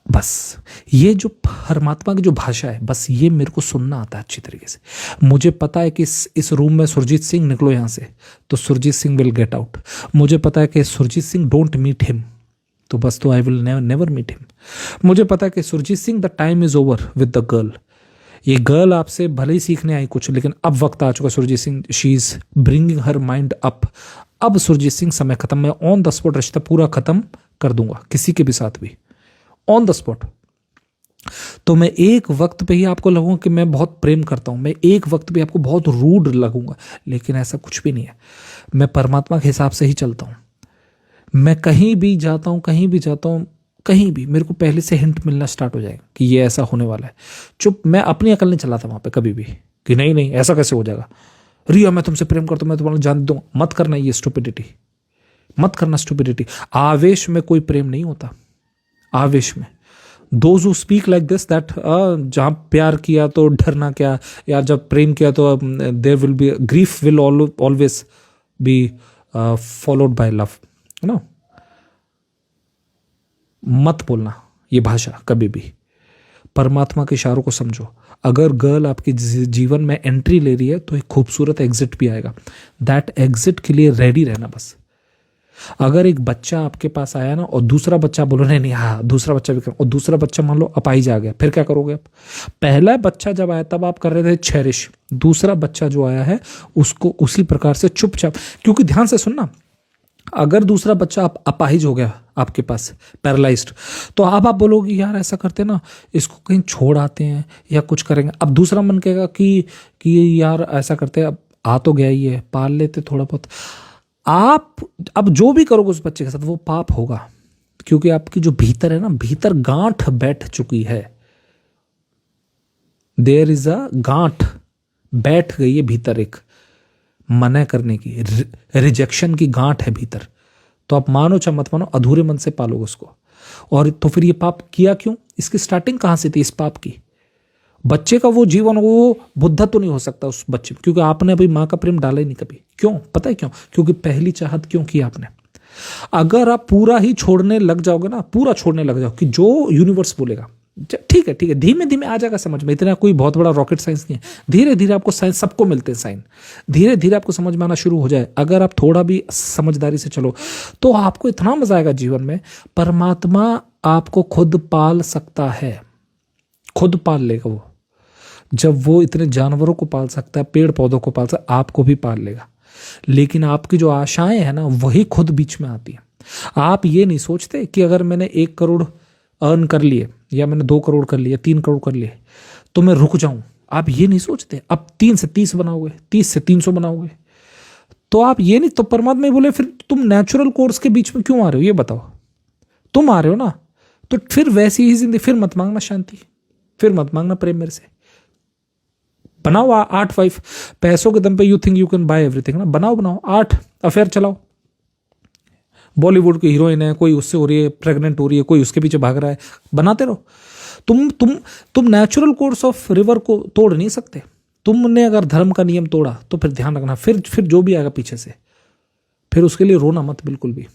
बस ये जो परमात्मा की जो भाषा है, बस ये मेरे को सुनना आता है अच्छी तरीके से। मुझे पता है कि इस रूम में सुरजीत सिंह निकलो यहां से, तो Surjeet Singh will get out. मुझे पता है कि Surjeet Singh don't meet him, तो बस तो I will never meet him. मुझे पता है कि Surjeet Singh the time is over with the girl. ये गर्ल आपसे भले ही सीखने आई कुछ, लेकिन अब वक्त आ चुका Surjeet Singh, she is bringing her mind up. अब सुरजीत सिंह समय खत्म, मैं ऑन द स्पॉट रिश्ता पूरा खत्म कर दूंगा, किसी के भी साथ भी ऑन द स्पॉट। तो मैं एक वक्त पे ही आपको लगूंगा कि मैं बहुत प्रेम करता हूं, मैं एक वक्त पे आपको बहुत रूड लगूंगा, लेकिन ऐसा कुछ भी नहीं है। मैं परमात्मा के हिसाब से ही चलता हूं। मैं कहीं भी जाता हूं, कहीं भी मेरे को पहले से हिंट मिलना स्टार्ट हो जाएगा कि ये ऐसा होने वाला है। चुप, मैं अपनी अकल नहीं चलाता वहां पे कभी भी कि नहीं ऐसा कैसे हो जाएगा। रिया मैं तुमसे प्रेम करता हूं, मैं तुम्हारा जान दूंगा। मत करना ये स्टुपिडिटी, मत करना स्टुपिडिटी। आवेश में कोई प्रेम नहीं होता। आवेश में those who speak like this, that जहां प्यार किया तो डरना क्या, या जब प्रेम किया तो there will be grief, will always be followed by love, you know. मत बोलना ये भाषा कभी भी। परमात्मा के इशारों को समझो। अगर गर्ल आपके जीवन में एंट्री ले रही है तो एक खूबसूरत एग्जिट भी आएगा। दैट एग्जिट के लिए रेडी रहना बस। अगर एक बच्चा आपके पास आया ना, और दूसरा बच्चा बोलो नहीं हाँ दूसरा बच्चा भी करो, और दूसरा बच्चा मान लो अपाहिज आ गया, फिर क्या करोगे आप? पहला बच्चा जब आया तब आप कर रहे थे चेरिश, दूसरा बच्चा जो आया है उसको उसी प्रकार से चुपचाप, क्योंकि ध्यान से सुनना, अगर दूसरा बच्चा आप अपाहिज हो गया आपके पास, पैरालाइज्ड, तो अब आप बोलोगे यार ऐसा करते ना, इसको कहीं छोड़ आते हैं या कुछ करेंगे। अब दूसरा मन कहेगा कि यार ऐसा करते, अब आ तो गया ही है, पाल लेते थोड़ा बहुत। आप अब जो भी करोगे उस बच्चे के साथ वो पाप होगा, क्योंकि आपकी जो भीतर है ना, भीतर गांठ बैठ चुकी है। देयर इज अ गांठ बैठ गई है भीतर, एक मना करने की, रिजेक्शन की गांठ है भीतर। तो आप मानो चाहे मत मानो, अधूरे मन से पालोगे उसको। और तो फिर ये पाप किया क्यों? इसकी स्टार्टिंग कहां से थी इस पाप की? बच्चे का वो जीवन, वो बुद्धा तो नहीं हो सकता उस बच्चे में, क्योंकि आपने अभी माँ का प्रेम डाला ही नहीं कभी। क्यों? पता है क्यों? क्योंकि पहली चाहत क्यों की आपने। अगर आप पूरा ही छोड़ने लग जाओगे ना, पूरा छोड़ने लग जाओ कि जो यूनिवर्स बोलेगा, ठीक है, धीमे धीमे आ जाएगा समझ में। इतना कोई बहुत बड़ा रॉकेट साइंस नहीं है। धीरे धीरे आपको साइंस, सबको मिलते हैं साइन, धीरे धीरे आपको समझ में आना शुरू हो जाए। अगर आप थोड़ा भी समझदारी से चलो तो आपको इतना मजा आएगा जीवन में। परमात्मा आपको खुद पाल सकता है, खुद पाल लेगा वो। जब वो इतने जानवरों को पाल सकता है, पेड़ पौधों को पाल सकता है, आपको भी पाल लेगा। लेकिन आपकी जो आशाएं हैं ना, वही खुद बीच में आती हैं। आप ये नहीं सोचते कि अगर मैंने 1 करोड़ अर्न कर लिए, या मैंने 2 करोड़ कर लिए, 3 करोड़ कर लिए, तो मैं रुक जाऊं। आप ये नहीं सोचते। अब 3 से 30 बनाओगे, 30 से 300 बनाओगे, तो आप ये नहीं, तो परमात्मा ही बोले फिर तुम नेचुरल कोर्स के बीच में क्यों आ रहे हो? ये बताओ। तुम आ रहे हो ना, तो फिर वैसी ही जिंदगी, फिर मत मांगना शांति, फिर मत मांगना प्रेम मेरे से। बनाओ 8 वाइफ, पैसों के दम पे you think you can buy everything ना। बनाओ 8 अफेयर चलाओ। बॉलीवुड की हीरोइन है, कोई उससे हो रही है, प्रेग्नेंट हो रही है, कोई उसके पीछे भाग रहा है, बनाते रहो। तुम नेचुरल कोर्स ऑफ रिवर को तोड़ नहीं सकते। तुमने अगर धर्म का नियम तोड़ा तो फिर ध्यान रखना, फिर जो भी आएगा पीछे से, फिर उसके लिए रोना मत बिल्कुल भी।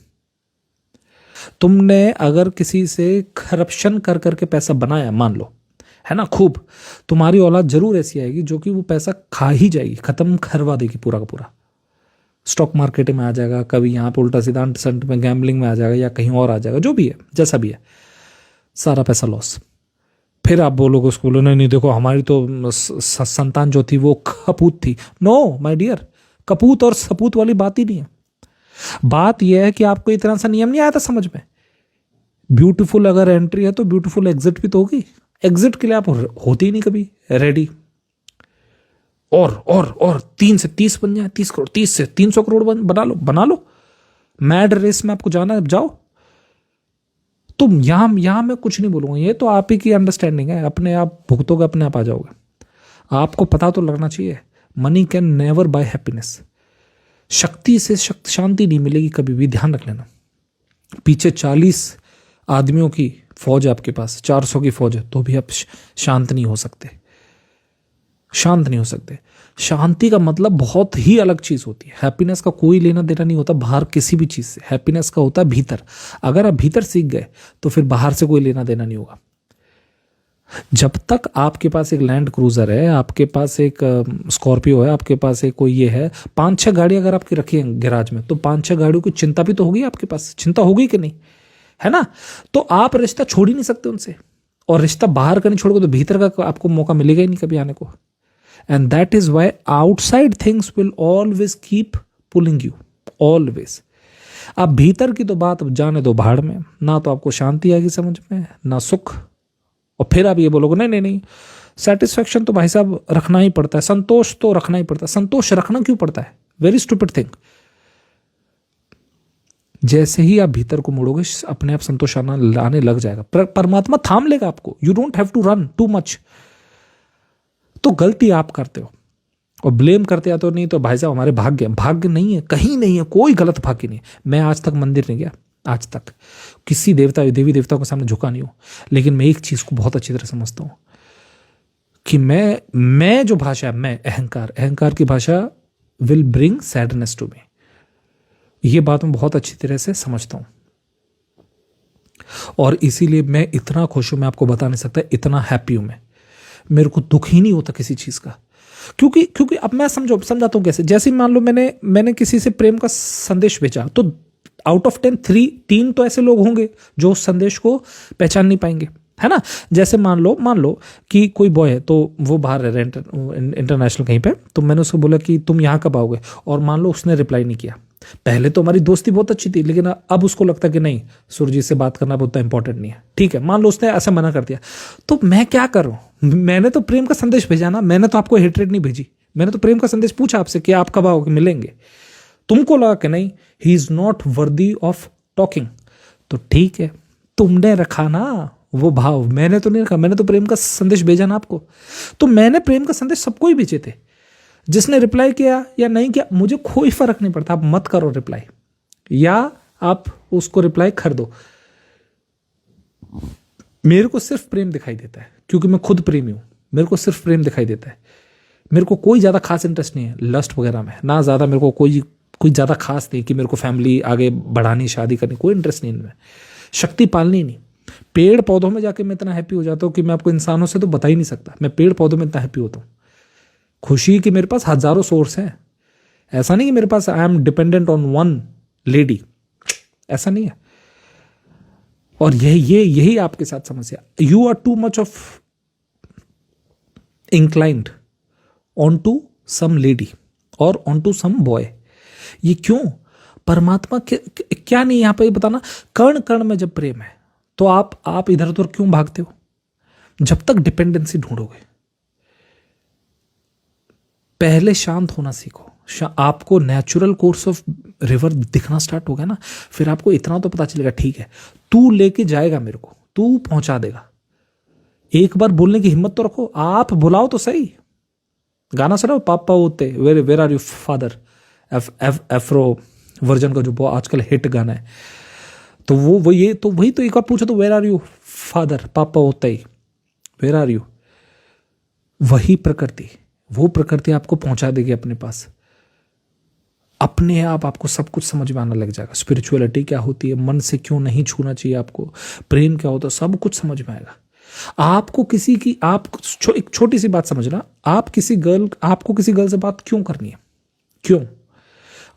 तुमने अगर किसी से करप्शन कर करके पैसा बनाया, मान लो, है ना, खूब, तुम्हारी औलाद जरूर ऐसी आएगी जो कि वो पैसा खा ही जाएगी, खत्म करवा देगी पूरा का पूरा। स्टॉक मार्केट में आ जाएगा, कभी यहाँ पे उल्टा सीधा संट में गैम्बलिंग में आ जाएगा, या कहीं और आ जाएगा, जो भी है, जैसा भी है, सारा पैसा लॉस। फिर आप बोलोगे उसको, बोलो नहीं देखो हमारी तो संतान जो थी वो कपूत थी। नो माय डियर, कपूत और सपूत वाली बात ही नहीं है। बात यह है कि आपको इतना सा नियम नहीं आया था समझ में। ब्यूटीफुल अगर एंट्री है तो ब्यूटीफुल एग्जिट भी तो होगी। एग्जिट के लिए आप होती ही नहीं कभी रेडी। और 3 से 30 बन जाए, 30 करोड़, 30 से 300 करोड़ बना लो। मैड रेस में आपको जाना है, जाओ। तो यहां मैं कुछ नहीं बोलूंगा, ये तो आप ही की अंडरस्टैंडिंग है, अपने आप भुगतोगे, अपने आप आ जाओगे। आपको पता तो लगना चाहिए, money can never buy happiness. शक्ति से शांति नहीं मिलेगी कभी भी, ध्यान रख लेना। पीछे 40 आदमियों की फौज है आपके पास, 400 की फौज है, तो भी आप शांत नहीं हो सकते, शांत नहीं हो सकते। शांति का मतलब बहुत ही अलग चीज होती है। हैप्पीनेस का कोई लेना देना नहीं होता बाहर किसी भी चीज से। हैप्पीनेस का होता है भीतर। अगर आप भीतर सीख गए तो फिर बाहर से कोई लेना देना नहीं होगा। जब तक आपके पास एक लैंड क्रूजर है, आपके पास एक स्कॉर्पियो है, आपके पास एक कोई ये है, 5-6 गाड़ी अगर आपकी रखी है गैराज में, तो 5-6 गाड़ियों की चिंता भी तो होगी आपके पास, चिंता होगी कि नहीं, है ना। तो आप रिश्ता छोड़ ही नहीं सकते उनसे, और रिश्ता बाहर का नहीं छोड़ोगे तो भीतर का आपको मौका मिलेगा ही नहीं कभी आने को। And that is why outside things will always keep pulling you, always। आप भीतर की तो बात जाने दो भाड़ में, ना तो आपको शांति आएगी समझ में, ना सुख। और फिर आप ये बोलोगे नहीं, सेटिस्फेक्शन तो भाई साहब रखना ही पड़ता है, संतोष तो रखना ही पड़ता है। संतोष रखना क्यों पड़ता है? Very stupid thing. जैसे ही आप भीतर को मुड़ोगे अपने आप संतोष आने लग जाएगा, परमात्मा थाम लेगा आपको। You don't have to run too much. तो गलती आप करते हो और ब्लेम करते या तो नहीं, तो भाई साहब हमारे भाग्य नहीं है, कहीं नहीं है, कोई गलत भाग्य नहीं है। मैं आज तक मंदिर नहीं गया, आज तक किसी देवी देवताओं के सामने झुका नहीं हूं, लेकिन मैं एक चीज को बहुत अच्छी तरह समझता हूं कि मैं जो भाषा है, मैं अहंकार की भाषा will bring sadness to me. ये बात मैं बहुत अच्छी तरह से समझता हूं, और इसीलिए मैं इतना खुश हूं, मैं आपको बता नहीं सकता, इतना हैप्पी हूं मैं। मेरे को दुख ही नहीं होता किसी चीज का, क्योंकि अब मैं समझाता हूं कैसे। जैसे मान लो मैंने किसी से प्रेम का संदेश भेजा, तो आउट ऑफ 10 3 तो ऐसे लोग होंगे जो उस संदेश को पहचान नहीं पाएंगे, है ना। जैसे मान लो कि कोई बॉय है, तो वो बाहर रह रहा है इंटरनेशनल कहीं पे, तो मैंने उसको बोला कि तुम यहाँ कब आओगे, और मान लो उसने रिप्लाई नहीं किया। पहले तो हमारी दोस्ती बहुत अच्छी थी, लेकिन अब उसको लगता कि नहीं, सुरजीत से बात करना बहुत इंपॉर्टेंट नहीं है, ठीक है। मान लो उसने ऐसा मना कर दिया, तो मैं क्या करूं? मैंने तो प्रेम का संदेश भेजा ना, मैंने तो आपको हेटरेट नहीं भेजी, मैंने तो प्रेम का संदेश पूछा आपसे कि आप कब आओगे, मिलेंगे। तुमको लगा कि नहीं, ही is not worthy of talking, तो ठीक है, तुमने रखा ना वो भाव, मैंने तो नहीं रखा। मैंने तो प्रेम का संदेश भेजा ना आपको, तो मैंने प्रेम का संदेश सबको ही भेजे थे। जिसने रिप्लाई किया या नहीं किया मुझे कोई फर्क नहीं पड़ता। आप मत करो रिप्लाई, या आप उसको रिप्लाई कर दो। मेरे को सिर्फ प्रेम दिखाई देता है, क्योंकि मैं खुद प्रेमी हूं। मेरे को सिर्फ प्रेम दिखाई देता है। मेरे को कोई ज्यादा खास इंटरेस्ट नहीं है लस्ट वगैरह में, ना ज्यादा मेरे को कोई ज्यादा खास नहीं कि मेरे को फैमिली आगे बढ़ानी, शादी करनी, कोई इंटरेस्ट नहीं इनमें। शक्ति पालनी नहीं। पेड़ पौधों में जाके मैं इतना हैप्पी हो जाता हूं कि मैं आपको इंसानों से तो बता ही नहीं सकता। मैं पेड़ पौधों में इतना हैप्पी होता हूं, खुशी की मेरे पास हजारों सोर्स हैं। ऐसा नहीं कि मेरे पास I am dependent on one lady, ऐसा नहीं है। और यही आपके साथ समस्या। You are too much of inclined on to some lady और ऑन टू सम बॉय। ये क्यों? परमात्मा क्या नहीं यहां पर बताना। कण कण में जब प्रेम है तो आप इधर उधर क्यों भागते हो? जब तक डिपेंडेंसी ढूंढोगे, पहले शांत होना सीखो। आपको नेचुरल कोर्स ऑफ रिवर दिखना स्टार्ट हो गया ना, फिर आपको इतना तो पता चलेगा, ठीक है तू लेके जाएगा मेरे को, तू पहुंचा देगा। एक बार बोलने की हिम्मत तो रखो, आप बुलाओ तो सही। गाना सुनो, पापा होते where are you father, afro version का जो आजकल हिट गाना है, तो वही तो एक बार पूछो तो वेर आर यू फादर, पापा होते ही वेर आर यू। वही प्रकृति, वो प्रकृति आपको पहुंचा देगी अपने पास। अपने आप आपको सब कुछ समझ में आने लग जाएगा। स्पिरिचुअलिटी क्या होती है, मन से क्यों नहीं छूना चाहिए आपको, प्रेम क्या होता है, सब कुछ समझ में आएगा आपको। एक छोटी सी बात समझना, आपको किसी गर्ल से बात क्यों करनी है? क्यों?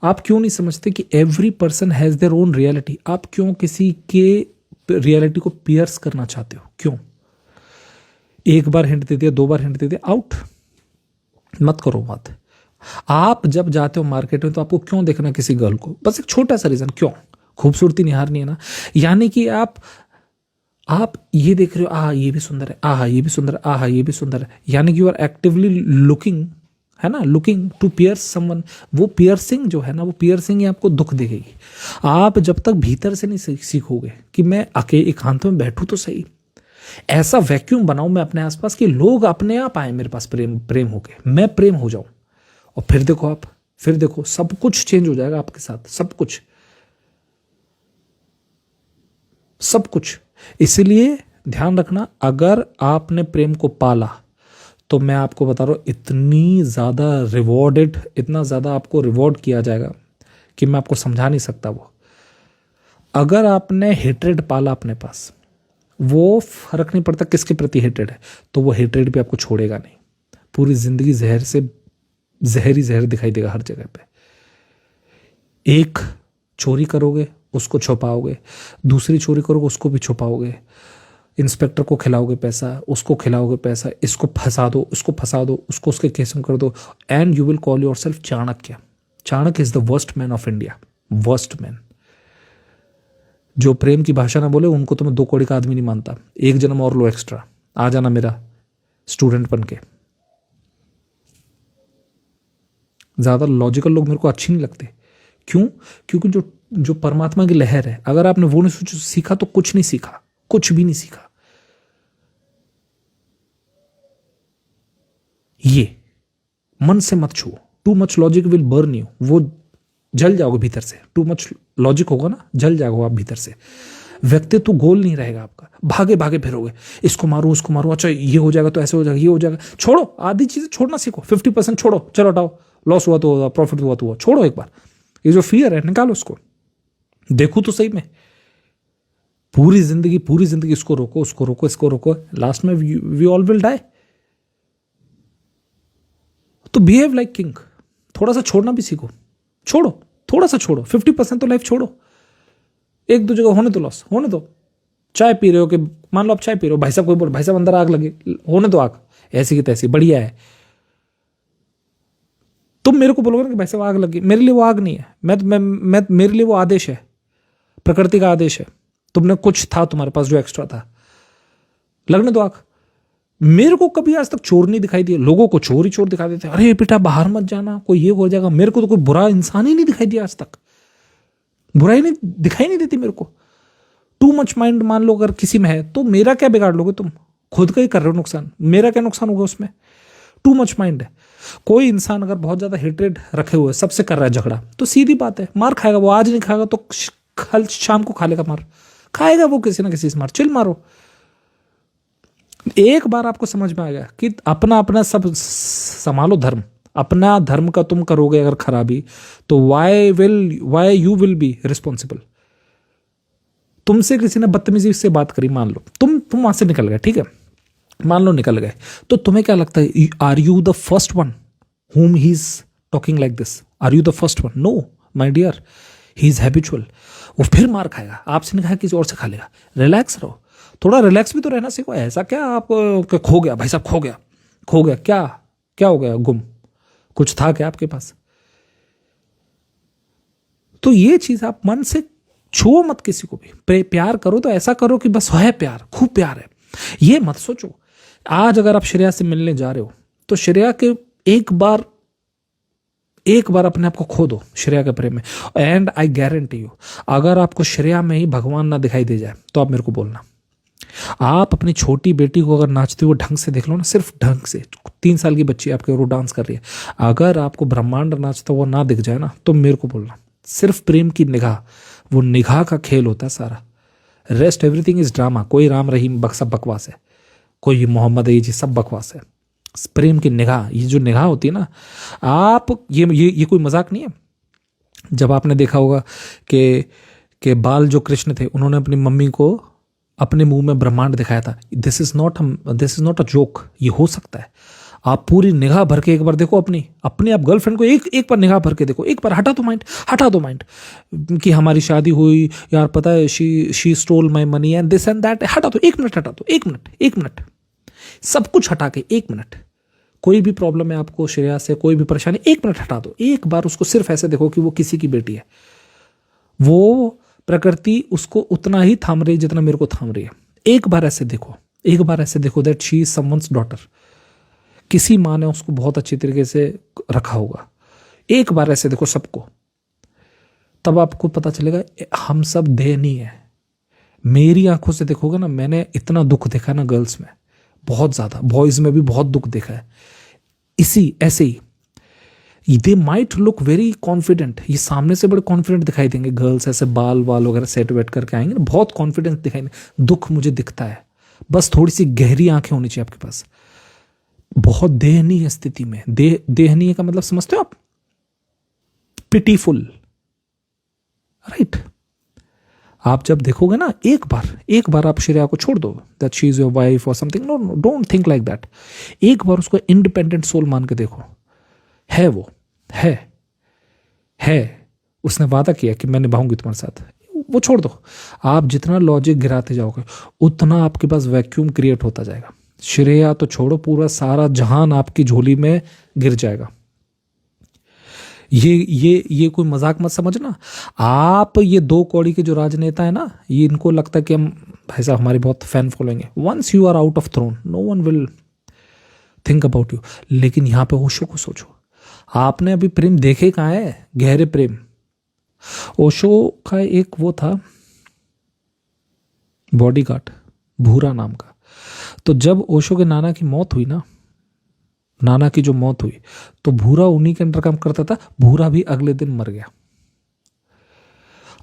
आप क्यों नहीं समझते कि every person has their own reality? आप क्यों किसी के रियलिटी को पियर्स करना चाहते हो? क्यों? एक बार हिंट दे दिया, 2 बार हिंट दे दिया, आउट। मत करो बात। आप जब जाते हो मार्केट में तो आपको क्यों देखना किसी गर्ल को? बस एक छोटा सा रीजन, क्यों? खूबसूरती निहारनी है ना। यानी कि आप ये देख रहे हो, आहा ये भी सुंदर है, आहा ये भी सुंदर है, आहा ये भी सुंदर है, यानी कि यू आर एक्टिवली लुकिंग, है ना, लुकिंग टू पियर्स समवन। वो पियर्सिंग जो है ना, वो पियर्सिंग ही आपको दुख देगी। आप जब तक भीतर से नहीं सीखोगे कि मैं अकेले एकांत में बैठूं तो सही, ऐसा वैक्यूम बनाऊं मैं अपने आसपास कि लोग अपने आप आए मेरे पास प्रेम होके, मैं प्रेम हो जाऊं, और फिर देखो आप, फिर देखो सब कुछ चेंज हो जाएगा आपके साथ, सब कुछ, सब कुछ। इसलिए ध्यान रखना, अगर आपने प्रेम को पाला तो मैं आपको बता रहा हूं, इतनी ज्यादा रिवॉर्डेड, इतना ज्यादा आपको रिवॉर्ड किया जाएगा कि मैं आपको समझा नहीं सकता वो। अगर आपने हेट्रेड पाला अपने पास, वो फर्क नहीं पड़ता किसके प्रति हेट्रेड है, तो वो हेट्रेड भी आपको छोड़ेगा नहीं। पूरी जिंदगी जहर से जहरी जहर दिखाई देगा हर जगह पे। एक चोरी करोगे उसको छुपाओगे, दूसरी चोरी करोगे उसको भी छुपाओगे, इंस्पेक्टर को खिलाओगे पैसा, उसको खिलाओगे पैसा, इसको फंसा दो, उसको फंसा दो, उसको उसके केस में कर दो, and you will call your self Chanakya. Chanakya is the worst man of India, worst man. जो प्रेम की भाषा ना बोले उनको तो मैं 2 कौड़ी का आदमी नहीं मानता। एक जन्म और लो एक्स्ट्रा, आ जाना मेरा स्टूडेंट बन के। ज्यादा लॉजिकल लोग मेरे को अच्छी नहीं लगते। क्यों? क्योंकि जो परमात्मा की लहर है, अगर आपने वो नहीं सीखा तो कुछ नहीं सीखा, कुछ भी नहीं सीखा। ये मन से मत छुओ। Too much logic will burn you, वो जल जाओगे भीतर से। टू मच लॉजिक होगा ना, जल जाओगे आप भीतर से। व्यक्तित्व गोल नहीं रहेगा आपका, भागे भागे फिरोगे, इसको मारो उसको मारो, अच्छा ये हो जाएगा तो ऐसे हो जाएगा, ये हो जाएगा। छोड़ो, आधी चीजें छोड़ना सीखो। 50% छोड़ो, चलो हटाओ, लॉस हुआ तो हुआ, प्रॉफिट हुआ तो हुआ, छोड़ो एक बार। ये जो फियर है निकालो उसको, देखो तो सही में। पूरी जिंदगी इसको रोको, उसको रोको, इसको रोको, लास्ट में वी ऑल विल डाई। तो बिहेव लाइक किंग। थोड़ा सा छोड़ना भी सीखो, छोड़ो, थोड़ा सा छोड़ो। 50% तो लाइफ छोड़ो। 1-2 जगह होने दो लॉस, होने दो। चाय पी रहे हो, कि मान लो आप चाय पी रहे हो, भाई साहब कोई बोल, भाई साहब अंदर आग लगी, होने दो आग, ऐसी की तैसी, बढ़िया है। तुम मेरे को बोलोगे ना कि भाई साहब आग लगी, मेरे लिए वो आग नहीं है, मैं मेरे लिए वो आदेश है, प्रकृति का आदेश है। तुमने कुछ था तुम्हारे पास जो एक्स्ट्रा था, लगने दो आग। मेरे को कभी आज तक चोर नहीं दिखाई दिया। लोगों को चोर ही चोर दिखाई देते, अरे बेटा बाहर मत जाना, कोई ये हो जाएगा। मेरे को तो कोई बुरा इंसान ही नहीं दिखाई दिया आज तक, बुराई नहीं दिखाई नहीं देती मेरे को। टू मच माइंड मान लो अगर किसी में है तो मेरा क्या बिगाड़ लोगे तुम? खुद का ही कर रहे हो नुकसान, मेरा क्या नुकसान होगा उसमें? टू मच माइंड है। कोई इंसान अगर बहुत ज्यादा हेट्रेड रखे हुए सबसे कर रहा है झगड़ा, तो सीधी बात है मार खाएगा वो। आज नहीं खाएगा तो कल शाम को खा लेगा मार, खाएगा वो किसी ना किसी से मार। चिल मारो। एक बार आपको समझ में आ गया कि अपना अपना सब संभालो धर्म, अपना धर्म का तुम करोगे अगर खराबी, तो why you will be responsible. तुमसे किसी ने बदतमीजी से बात करी, मान लो तुम वहां से निकल गए, ठीक है, मान लो निकल गए, तो तुम्हें क्या लगता है, are you the first one whom he is talking like this? Are you the first one? No, my dear, he is habitual. वो फिर मार खाएगा, आपसे नहीं खाएगा किसी और से खा लेगा। रिलैक्स रहो, थोड़ा रिलैक्स भी तो रहना सीखो। ऐसा क्या आप खो गया, भाई साहब खो गया, खो गया, क्या हो गया, गुम, कुछ था क्या आपके पास? तो ये चीज आप मन से छुओ मत किसी को भी। प्यार करो तो ऐसा करो कि बस है प्यार, खूब प्यार है। ये मत सोचो आज अगर आप श्रेया से मिलने जा रहे हो तो श्रेया के एक बार अपने आप को खो दो श्रेया के प्रेम में, एंड आई गारंटी यू अगर आपको श्रेया में ही भगवान ना दिखाई दे जाए तो आप मेरे को बोलना। आप अपनी छोटी बेटी को अगर नाचते हुए ढंग से देख लो ना, सिर्फ ढंग से, 3 साल की बच्ची आपके वो डांस कर रही है, अगर आपको ब्रह्मांड नाचता हुआ ना दिख जाए ना तो मेरे को बोलना। सिर्फ प्रेम की निगाह, वो निगाह का खेल होता है सारा। Rest everything is drama. कोई राम रहीम सब बकवास है, कोई मोहम्मद ये जी सब बकवास है। प्रेम की निगाह, ये जो निगाह होती है ना, आप ये कोई मजाक नहीं है। जब आपने देखा होगा कि बाल जो कृष्ण थे उन्होंने अपनी मम्मी को अपने मुंह में ब्रह्मांड दिखाया था। This is not a joke. ये हो सकता है। आप पूरी निगाह भर के एक बार देखो अपनी आप गर्लफ्रेंड को एक बार निगाह भर के देखो, एक बार हटा दो माइंड कि हमारी शादी हुई यार, पता है she stole my money and this and that. हटा दो, 1 मिनट हटा दो, 1 मिनट सब कुछ हटा के 1 मिनट कोई भी प्रॉब्लम है आपको श्रेया से, कोई भी परेशानी, 1 मिनट हटा दो, एक बार उसको सिर्फ ऐसे देखो कि वो किसी की बेटी है। वो प्रकृति उसको उतना ही थाम रही है जितना मेरे को थाम रही है। एक बार ऐसे देखो, एक बार ऐसे देखो that she is someone's daughter. किसी माँ ने उसको बहुत अच्छी तरीके से रखा होगा। एक बार ऐसे देखो सबको, तब आपको पता चलेगा हम सब दयनीय है। मेरी आंखों से देखोगे ना, मैंने इतना दुख देखा ना गर्ल्स में, बहुत ज्यादा, बॉयज में भी बहुत दुख देखा है। इसी ऐसे ही they might look very confident, ये सामने से बड़े कॉन्फिडेंट दिखाई देंगे गर्ल्स, ऐसे बाल वगैरह सेट वेट करके आएंगे ना, बहुत कॉन्फिडेंस दिखाई देंगे। दुख मुझे दिखता है, बस थोड़ी सी गहरी आंखें होनी चाहिए आपके पास। बहुत दयनीय स्थिति में, दयनीय का मतलब समझते हो आप? Pitiful, right? आप जब देखोगे ना, एक बार आप श्रेया को छोड़ दो that she is your wife और something, no no, don't think like that. एक बार उसको इंडिपेंडेंट सोल मान के देखो, है वो, है उसने वादा किया कि मैं निभाऊंगी तुम्हारे साथ, वो छोड़ दो। आप जितना लॉजिक गिराते जाओगे उतना आपके पास वैक्यूम क्रिएट होता जाएगा। श्रेया तो छोड़ो, पूरा सारा जहान आपकी झोली में गिर जाएगा। ये कोई मजाक मत समझना। आप ये 2 कौड़ी के जो राजनेता है ना, ये इनको लगता है कि हम भाई साहब हमारी बहुत फैन फॉलोइंग है। Once you are out of throne no one will think about you. लेकिन यहां पे ओशो को सोचो, आपने अभी प्रेम देखे कहाँ है, गहरे प्रेम। ओशो का एक वो था बॉडीगार्ड, भूरा नाम का। तो जब ओशो के नाना की मौत हुई ना, नाना की जो मौत हुई, तो भूरा उन्हीं के अंडर काम करता था। भूरा भी अगले दिन मर गया।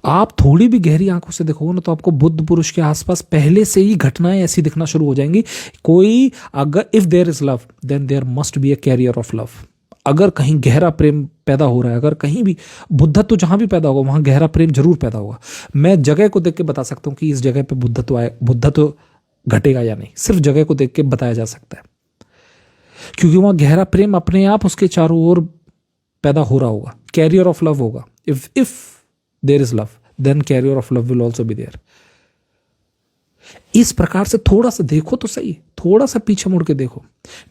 आप थोड़ी भी गहरी आंखों से देखोगे ना, तो आपको बुद्ध पुरुष के आसपास पहले से ही घटनाएं ऐसी दिखना शुरू हो जाएंगी। कोई अगर if there is love then there must be a carrier of love. अगर कहीं गहरा प्रेम पैदा हो रहा है, अगर कहीं भी बुद्धत्व तो जहां भी पैदा होगा वहां गहरा प्रेम जरूर पैदा होगा। मैं जगह को देख के बता सकता हूं कि इस जगह पे बुद्धत्व घटेगा या नहीं, सिर्फ जगह को देख के बताया जा सकता है, क्योंकि वहां गहरा प्रेम अपने आप उसके चारों ओर पैदा हो रहा होगा। कैरियर ऑफ लव होगा। If there is love then carrier of love will also be there. इस प्रकार से थोड़ा सा देखो तो सही, थोड़ा सा पीछे मुड़ के देखो,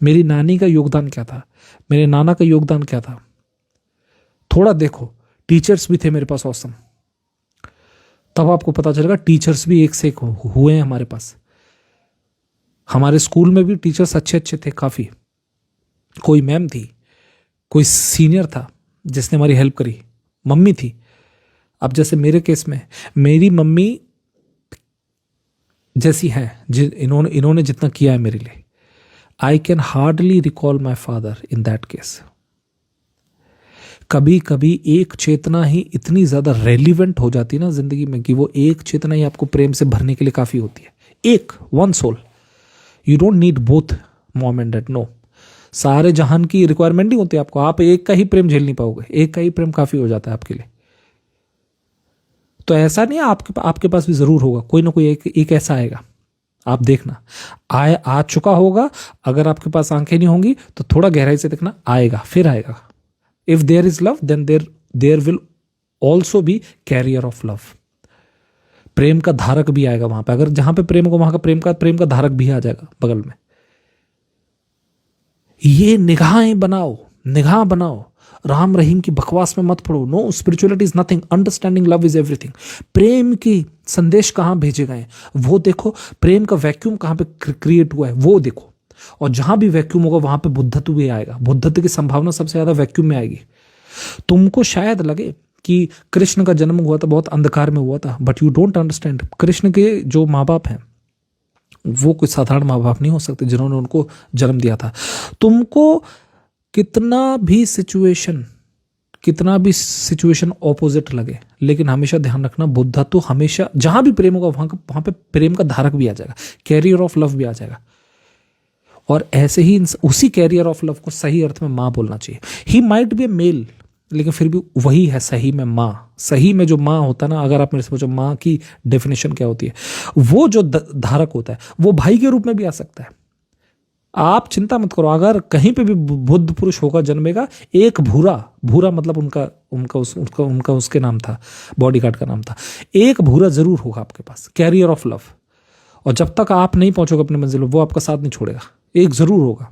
मेरी नानी का योगदान क्या था, मेरे नाना का योगदान क्या था, थोड़ा देखो। टीचर्स भी थे मेरे पास औसम, तब आपको पता चलेगा टीचर्स भी एक से एक हुए हैं हमारे पास। हमारे स्कूल में भी टीचर्स अच्छे अच्छे थे काफी। कोई मैम थी, कोई सीनियर था जिसने हमारी हेल्प करी, मम्मी थी। अब जैसे मेरे केस में मेरी मम्मी जैसी है, इन्होंने जितना किया है मेरे लिए, I can hardly recall my father in that case. कभी कभी एक चेतना ही इतनी ज्यादा रेलिवेंट हो जाती है ना जिंदगी में, कि वो एक चेतना ही आपको प्रेम से भरने के लिए काफी होती है। One soul, you don't need both mom and dad, no. सारे जहान की रिक्वायरमेंट नहीं होती आपको, आप एक का ही प्रेम झेल नहीं पाओगे, एक का ही प्रेम काफी हो जाता है आपके लिए। तो ऐसा नहीं है, आपके पास भी जरूर होगा, कोई ना कोई एक ऐसा आएगा, आप देखना आ चुका होगा। अगर आपके पास आंखें नहीं होंगी तो थोड़ा गहराई से देखना, आएगा, फिर आएगा। If there is love then there will also be carrier of love. प्रेम का धारक भी आएगा वहां पे। अगर जहां पे प्रेम होगा वहां का प्रेम का धारक भी आ जाएगा बगल में। ये निगाह बनाओ। राम रहीम की बकवास में मत पड़ो। No, spirituality is nothing, understanding love is everything. प्रेम की संदेश कहां भेजे गए वो देखो, प्रेम का वैक्यूम कहां पे क्रिएट हुआ है वो देखो, और जहां भी वैक्यूम होगा वहां पे बुद्धत्व भी आएगा। बुद्धत्व की संभावना सबसे ज्यादा वैक्यूम में आएगी। तुमको शायद लगे कि कृष्ण का जन्म हुआ था बहुत अंधकार में हुआ था, but you don't understand. Krishna के जो माँ बाप हैं वो कोई साधारण माँ बाप नहीं हो सकते जिन्होंने उनको जन्म दिया था। तुमको कितना भी सिचुएशन ऑपोजिट लगे, लेकिन हमेशा ध्यान रखना, बुद्धा तो हमेशा जहां भी प्रेम होगा वहां पे प्रेम का धारक भी आ जाएगा, कैरियर ऑफ लव भी आ जाएगा। और ऐसे ही उसी कैरियर ऑफ लव को सही अर्थ में माँ बोलना चाहिए। He might be a male, लेकिन फिर भी वही है सही में माँ। सही में जो माँ होता है ना, अगर आप मेरे से पूछो माँ की डेफिनेशन क्या होती है, वो जो धारक होता है वो भाई के रूप में भी आ सकता है। आप चिंता मत करो, अगर कहीं पे भी बुद्ध पुरुष होकर जन्मेगा, एक भूरा मतलब उनका उसके नाम था, बॉडीगार्ड का नाम था, एक भूरा जरूर होगा आपके पास, कैरियर ऑफ लव। और जब तक आप नहीं पहुंचोगे अपनी मंजिल, वो आपका साथ नहीं छोड़ेगा, एक जरूर होगा।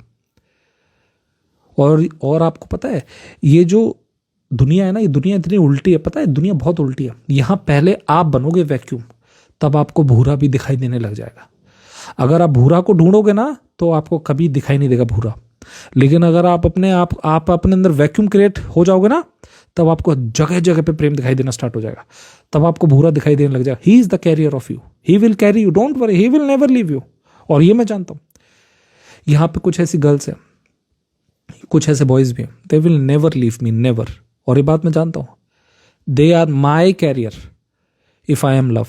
और आपको पता है ये जो दुनिया है ना, ये दुनिया इतनी उल्टी है, पता है दुनिया बहुत उल्टी है। यहाँ पहले आप बनोगे वैक्यूम, तब आपको भूरा भी दिखाई देने लग जाएगा। अगर आप भूरा को ढूंढोगे ना तो आपको कभी दिखाई नहीं देगा भूरा, लेकिन अगर आप अपने अंदर वैक्यूम क्रिएट हो जाओगे ना, तब आपको जगह जगह पे प्रेम दिखाई देना स्टार्ट हो जाएगा, तब आपको भूरा दिखाई देने लग जाएगा। He is the carrier of you, he will carry you, don't worry, he will never leave you. और ये मैं जानता हूं, यहाँ पे कुछ ऐसी गर्ल्स हैं, कुछ ऐसे बॉयज भी हैं, they will never leave me, never. और ये बात मैं जानता हूं, they are my carrier if I am love.